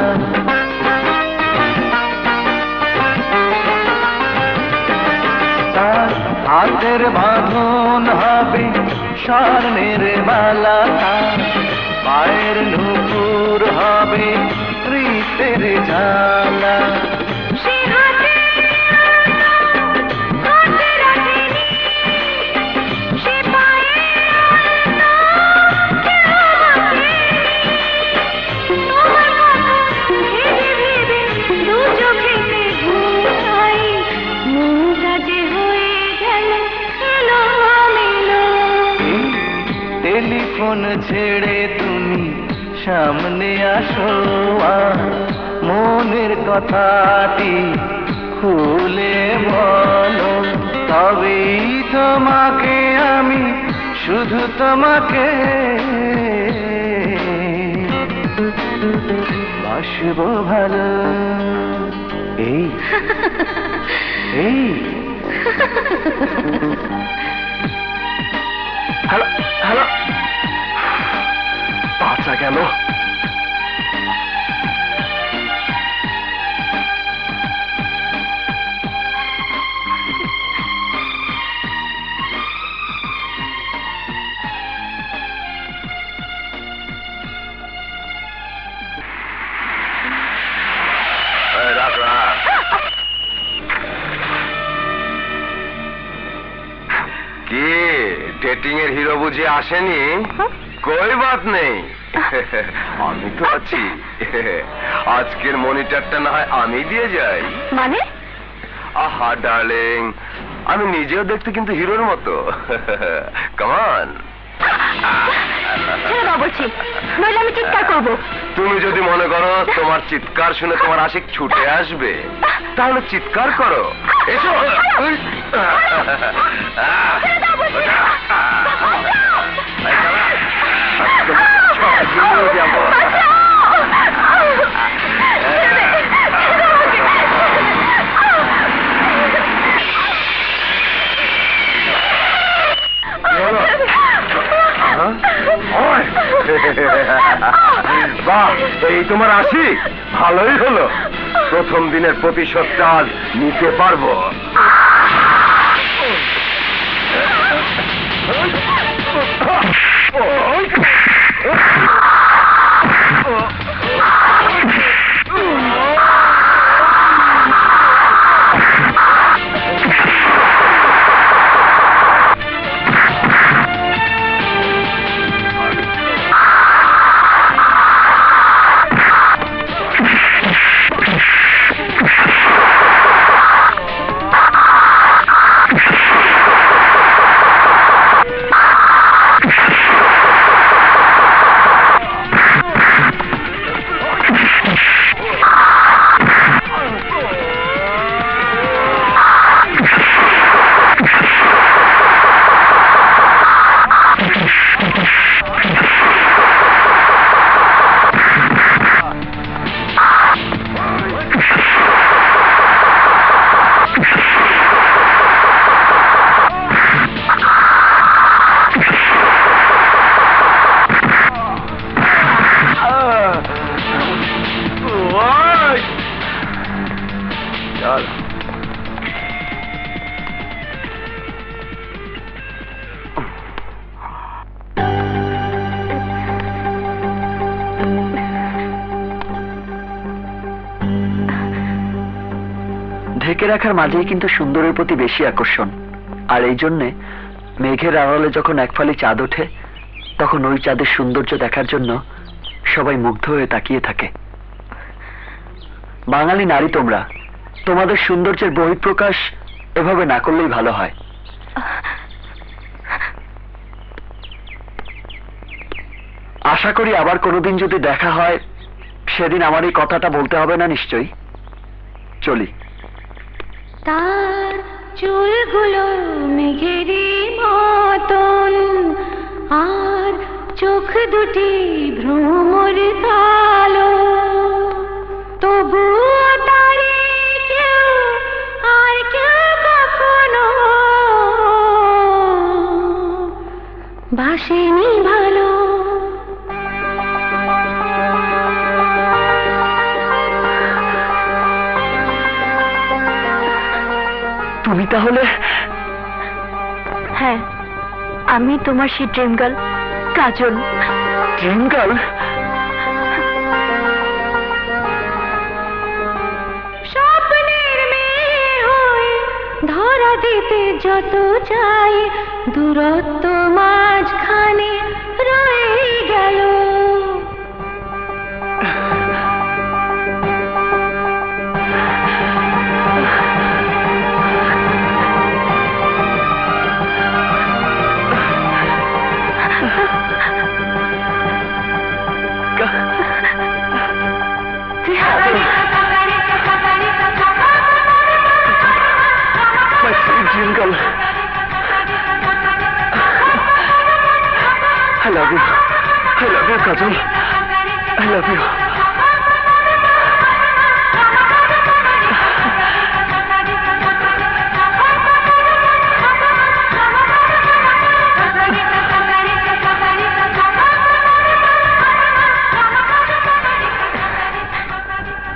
S6: তার হাতের বাঁধন হবে স্বর্ণের বালা তার, পায়ের নুপুর হবে রীতের ঝালা। টেলিফোন ছেড়ে তুমি সামনে আসো, আর মনের কথাটি খুলে বলো, তবেই তোমাকে আমি, শুধু তোমাকে বাসবো ভালো। এই এই
S4: হ্যালো হ্যালো, বাঁচা গেল।
S1: রাখ রাখ। কি ডেটিং এর হিরো বুঝে আসেনি? কই বাত নেই, আমি তো আছি। আজকের মনিটরটা না হয় আমি দিয়ে যাই।
S5: মানে?
S1: আহা ডার্লিং, আমি নিজেও দেখতে কিন্তু হিরোর মতো। কামান,
S5: ছেড়ে দাও বলছি, নইলে আমি চিৎকার করবো।
S1: তুমি যদি মনে করো তোমার চিৎকার শুনে তোমার আশিক ছুটে আসবে, তাহলে চিৎকার করো। এসো। বাহ, এই তোমার আশিক, ভালোই হলো। প্রথম দিনের প্রতিশোধটা আজ নিতে পারবো।
S4: ঢেকে রাখার মাঝেই কিন্তু সুন্দরের প্রতি বেশি আকর্ষণ। আর এই জন্যে মেঘের আড়ালে যখন এক ফালি চাঁদ ওঠে, তখন ওই চাঁদের সৌন্দর্য দেখার জন্য সবাই মুগ্ধ হয়ে তাকিয়ে থাকে। বাঙালি নারী তোমরা, তোমাদের সৌন্দর্যের বহিঃপ্রকাশ এভাবে না করলেই ভালো হয়। আশা করি আবার কোনোদিন যদি দেখা হয়, সেদিন আমার এই কথাটা বলতে হবে না নিশ্চয়ই। চলি।
S5: তার চুলগুলো মেঘেরই মতন, আর চোখ দুটি ভ্রমর কালো, তবুও তারে কেউ আর কেউ কখনো
S2: আসেনি ভালো।
S4: তুমি তাহলে?
S5: হ্যাঁ, আমি তোমার সেই dream girl Kajal.
S4: Dream girl?
S2: স্বপ্নের মেয়ে হয়ে ধরা দিতে যত চাই, দূরত্ব মাঝখানে রয়ে গেল।
S4: My sweet dream girl. I love you. I love you, Kajol. I love you.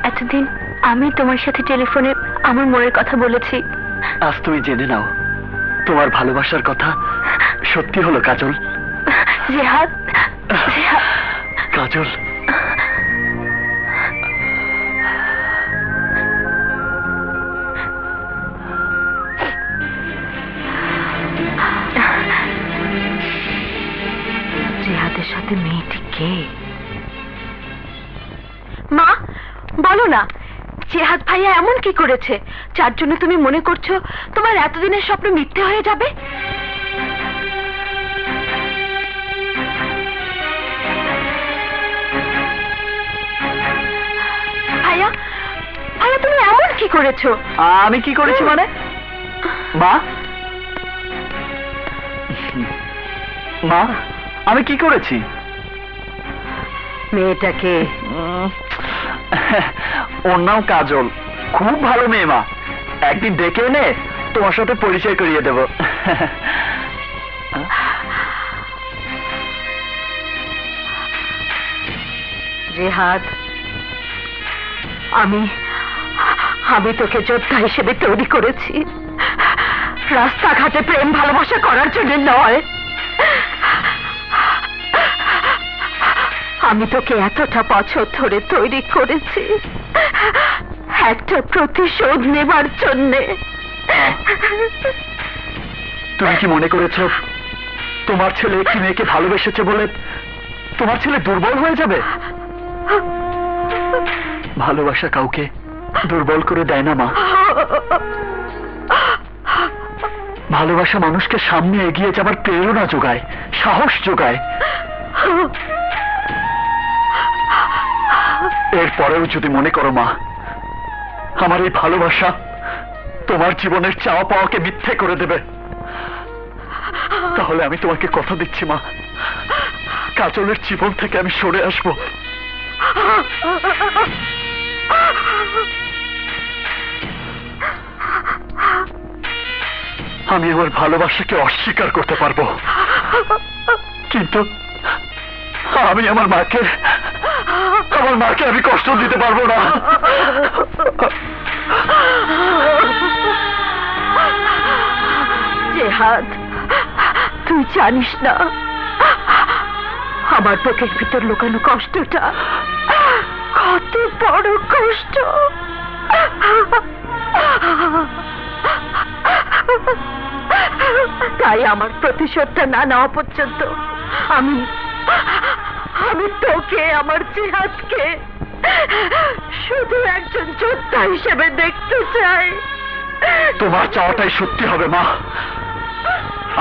S5: এতদিন আমি তোমার সাথে টেলিফোনে আমার মনের কথা বলেছি।
S4: আজ তুমি জেনে নাও, তোমার ভালোবাসার কথা সত্যি হলো কাজল।
S5: জেহাদ, জেহাদ।
S4: কাজল,
S2: জিহাদের সাথে মেয়েটি কে?
S5: মা, বলো না, জেহাদ ভাইয়া এমন কি করেছে যার জন্য তুমি মনে করছো তোমার এতদিনের স্বপ্ন মিথ্যে হয়ে যাবে? ভাইয়া, ভাইয়া তুমি এমন কি করেছো?
S4: আমি কি করেছি মানে? মা, মা, আমি কি করেছি?
S2: মেয়েটাকে
S4: ওর নাম কাজল, খুব ভালো মেয়ে মা। একদিন ডেকে এনে তোমার সাথে পরিচয় করিয়ে দেব।
S2: জিহাদ, আমি তোকে যোদ্ধা হিসেবে তৈরি করেছি, রাস্তাঘাটে প্রেম ভালোবাসা করার জন্য নয়। আমি তোকে এতটা বছর ধরে তৈরি করেছি একটা প্রতিশোধ নেবার জন্যে।
S4: তুমি কি মনে করেছো তোমার ছেলে একটি মেয়েকে ভালোবেসেছে বলে তোমার ছেলে দুর্বল হয়ে যাবে? ভালোবাসা কাউকে দুর্বল করে দেয় না মা। ভালোবাসা মানুষকে সামনে এগিয়ে যাবার প্রেরণা যোগায়, সাহস যোগায়। এরপরেও যদি মনে করো মা, আমার এই ভালোবাসা তোমার জীবনের চাওয়া পাওয়াকে মিথ্যে করে দেবে, তাহলে আমি তোমাকে কথা দিচ্ছি মা, কাজলের জীবন থেকে আমি সরে আসবো। আমি আমার ভালোবাসাকে অস্বীকার করতে পারবো, কিন্তু আমি আমার মাকে আমি কষ্ট দিতে পারবো না।
S2: জেহাদ, তুই জানিস না আমার বুকের ভিতর লুকানো কষ্টটা কত বড় কষ্ট। তাই আমার প্রতিশোধটা না নেওয়া পর্যন্ত আমি তোকে, আমার জিহাদকে শুধু একজন যোদ্ধা হিসেবে দেখতে চাই।
S4: তোমার চাওয়াটাই সত্যি হবে মা।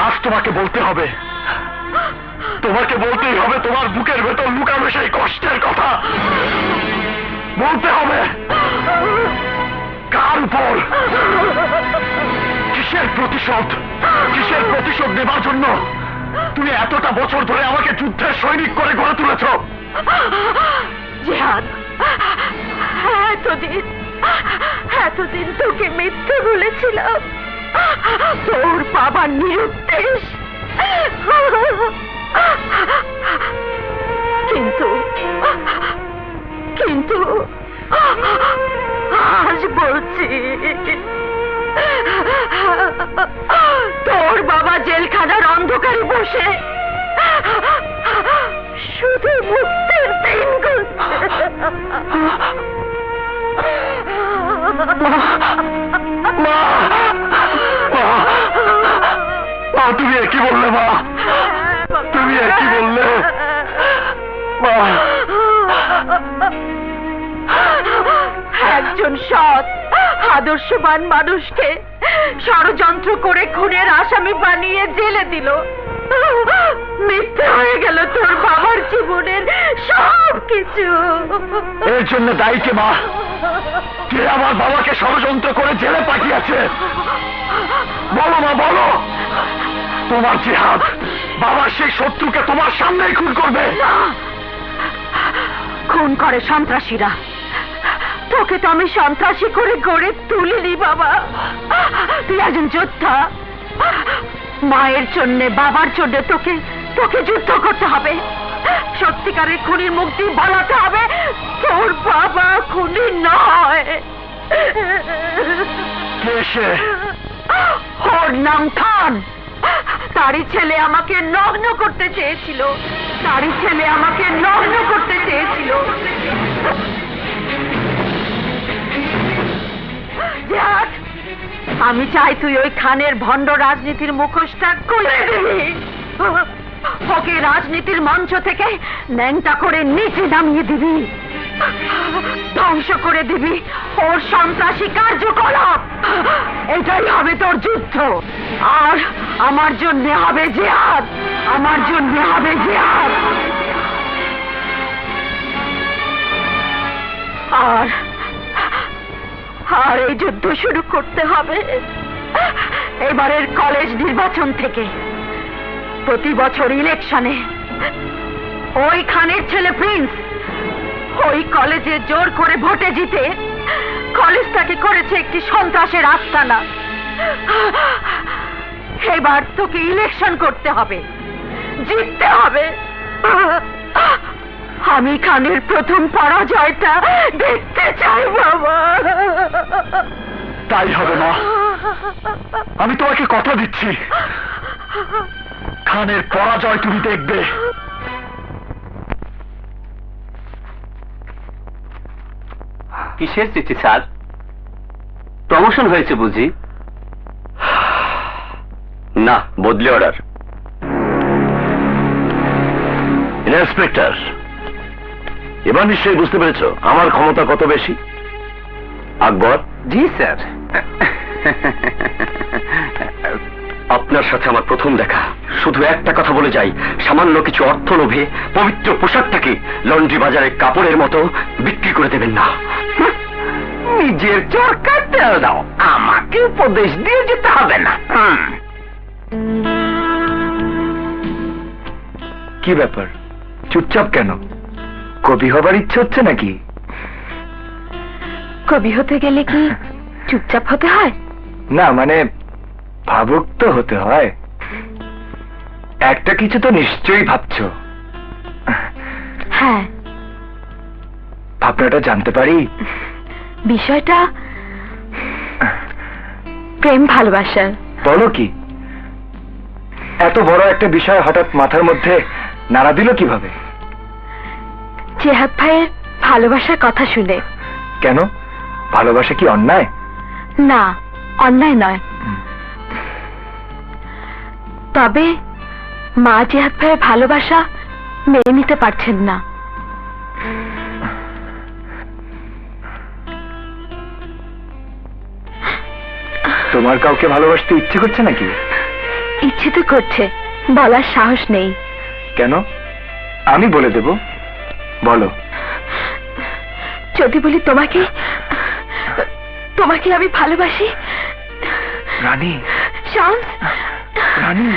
S4: আজ তোমাকে বলতে হবে, তোমাকে বলতেই হবে তোমার বুকের ভেতর লুকানো সেই কষ্টের কথা। বলতে হবে কার উপর, কিসের প্রতিশোধ, কিসের প্রতিশোধ নেবার জন্য তুমি এতটা বছর ধরে আমাকে যুদ্ধের সৈনিক করে গড়ে তুলেছ।
S2: জিহাদ, এতদিন তোকে মিথ্যে বলেছিলাম, তোর বাবার নিরুদ্দেশ কিন্তু কিন্তু আজ বলছি, তোর বাবা জেলখানার অন্ধকারে বসে শুধু মুক্তির দিন
S1: তুমি কি বললে মা? তুমি কি বললে মা?
S2: একজন সৎ আদর্শবান মানুষকে ষড়যন্ত্র করে খুনের আসামি বানিয়ে জেলে দিল। মিথ্যে হয়ে গেল তোর বাবার জীবনের সব কিছু।
S1: এর জন্য দায়ী কে মা? কে আমার বাবাকে ষড়যন্ত্র করে জেলে পাঠিয়েছে? বলো মা, বলো। তোমার জিহাদ বাবার সেই শত্রুকে তোমার সামনেই খুন করবে।
S2: খুন করে সন্ত্রাসীরা, তোকে তো আমি সন্ত্রাসী করে গড়ে তুলিনি বাবা। তুই একজন যোদ্ধা। মায়ের জন্য, বাবার জন্য তোকে তোকে যুদ্ধ করতে হবে। সত্যিকারের খুনির মুক্তি বলাতে হবে তোর বাবা খুনি নয়।
S1: কে সে?
S2: ওর নাম খান। তারই ছেলে আমাকে নগ্ন করতে চেয়েছিল। তারই ছেলে আমাকে নগ্ন করতে চেয়েছিল। জিহাদ, আমি চাই তুই ওই খানের ভণ্ড রাজনীতির মুখোশটা খুলে দিবি। ওকে রাজনীতির মঞ্চ থেকে ন্যাংটা করে নিচে নামিয়ে দিবি। ধ্বংস করে দিবি ওর সন্ত্রাসী কার্যকলাপ। এটাই হবে তোর যুদ্ধ। আর আমার জন্য হবে জিহাদ। আমার জন্য হবে জিহাদ। আর আর এই যুদ্ধ শুরু করতে হবে এবারের কলেজ নির্বাচন থেকে। প্রতি বছর ইলেকশনে ওই খানের ছেলে প্রিন্স ওই কলেজে জোর করে ভোটে জিতে কলেজটাকে করেছে একটি সন্ত্রাসের আস্তানা। এবার তোকে ইলেকশন করতে হবে, জিততে হবে। আমি খানের প্রথম পরাজয়টা দেখতে চাই বাবা।
S1: তাই হবে না। আমি তোমাকে কথা দিচ্ছি, খানের পরাজয় তুমি দেখবে।
S6: কিসের চিঠি স্যার? প্রমোশন হয়েছে বুঝি?
S1: না, বদলি অর্ডার। ইন্সপেক্টর, এবার নিশ্চয়ই বুঝতে পেরেছ আমার ক্ষমতা কত বেশি। আকবর।
S6: জি স্যার।
S1: আপনার সাথে আমার প্রথম দেখা। শুধু একটা কথা বলে যাই, সামান্য কিছু অর্থ লোভে পবিত্র পোশাকটাকে লন্ড্রি বাজারে কাপড়ের মতো বিক্রি করে দেবেন না।
S3: নিজের চরকার তেল দাও, আমাকে উপদেশ দিয়ে যেতে হবে না।
S1: কি ব্যাপার, চুপচাপ কেন? কবি হবার ইচ্ছে হচ্ছে নাকি?
S2: কবি হতে গেলে কি চুপচাপ হতে হয়?
S1: না, মানে ভাবুক তো হতে হয়। একটা কিছু তো নিশ্চয়ই ভাবছো।
S2: হ্যাঁ।
S1: ভাবনাটা জানতে পারি?
S2: বিষয়টা প্রেম ভালোবাসার।
S1: বলো কি? এত বড় একটা বিষয় হঠাৎ মাথার মধ্যে নাড়া দিল কিভাবে?
S2: জিহাদ ভাইয়ের ভালোবাসার কথা শুনে।
S1: কেন, ভালোবাসা কি অন্যায়?
S2: না, অন্যায় নয়। তবে মা জিহাদ ভাইয়ের ভালোবাসা মেনে নিতে পারছেন না।
S1: তোমার কাউকে ভালোবাসতে ইচ্ছে করছে নাকি?
S2: ইচ্ছে তো করছে, বলার সাহস নেই।
S1: কেন? আমি বলে দেব, বলো।
S2: যদি বলি তোমাকে, তোমাকে আমি ভালোবাসি।
S1: রানী,
S2: শামস,
S1: রানী।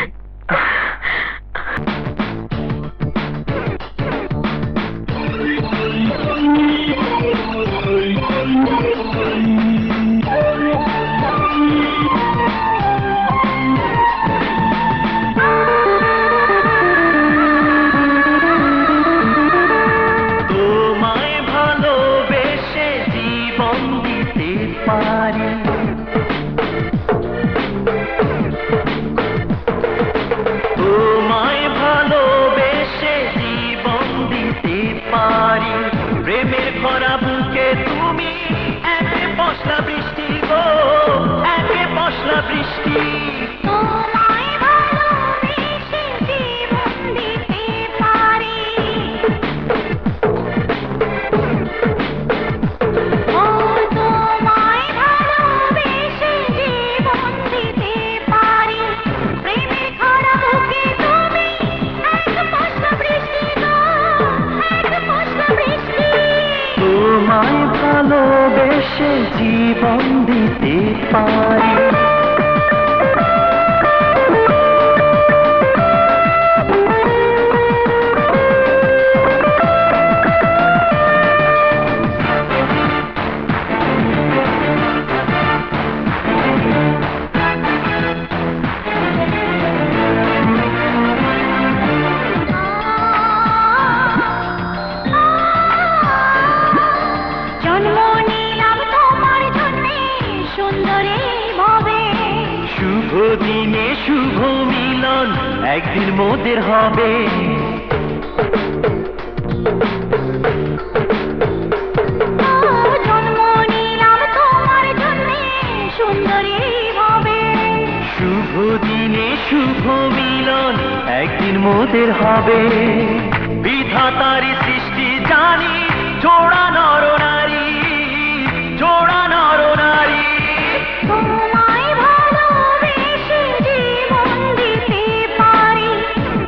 S7: দিতে পারি প্রেমের ভরা বুকে তুমি একে পশলা বৃষ্টি গো একে পশলা বৃষ্টি
S5: তোমায় ভালোবেসে জীবন দিতে পারি ও তোমায় ভালোবেসে জীবন দিতে পারি প্রেমের ভরা বুকে তুমি এক পশলা বৃষ্টি গো এক পশলা বৃষ্টি
S7: তোমায় ভালোবেসে জীবন দিতে পারি
S5: জন্ম নিলাম তোমার জন্যে সুন্দরী ভাবে
S7: শুভ দিনে শুভ মিলন একদিন মোদের হবে
S5: জন্ম নিলাম তোমার জন্যে সুন্দরী ভাবে
S7: শুভ দিনে শুভ মিলন একদিন মোদের হবে বিধাতারি সৃষ্টি জানি জোড়া নর নারী জোড়া নর নারী
S5: তোমায় ভালোবেসে জীবন দিতে পারি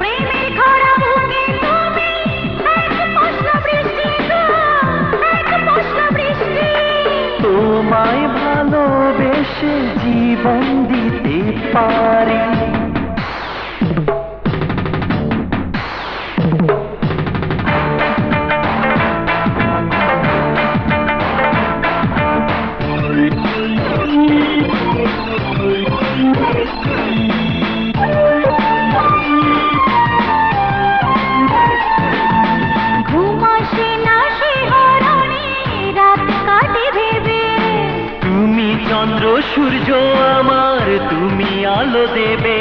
S5: প্রেমের খরা বুকে তুমি এক পশলা বৃষ্টি গো এক পশলা বৃষ্টি
S7: তোমায় ভালোবেসে জীবন দিতে পারি
S5: ঘুম আসে না শিহরণে রাত কাটে ভেবে
S7: তুমি চন্দ্র সূর্য আমার তুমি আলো দেবে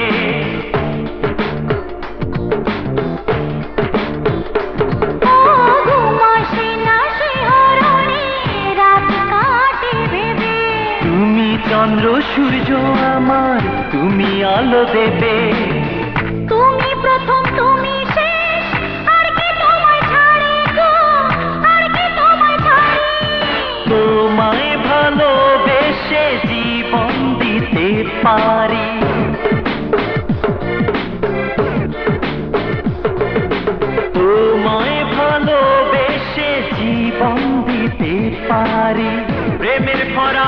S5: ও ঘুম আসে না শিহরণে রাত কাটে ভেবে
S7: তুমি চন্দ্র সূর্য আমার তুমি আলো দেবে
S5: তুমি প্রথম তুমি শেষ আর কি তোমায় ছাড়ে গো আর কি তোমায় ছাড়ে
S7: তোমায় ভালোবেসে জীবন দিতে পারি তোমায় ভালোবেসে জীবন দিতে পারি প্রেমের ভরা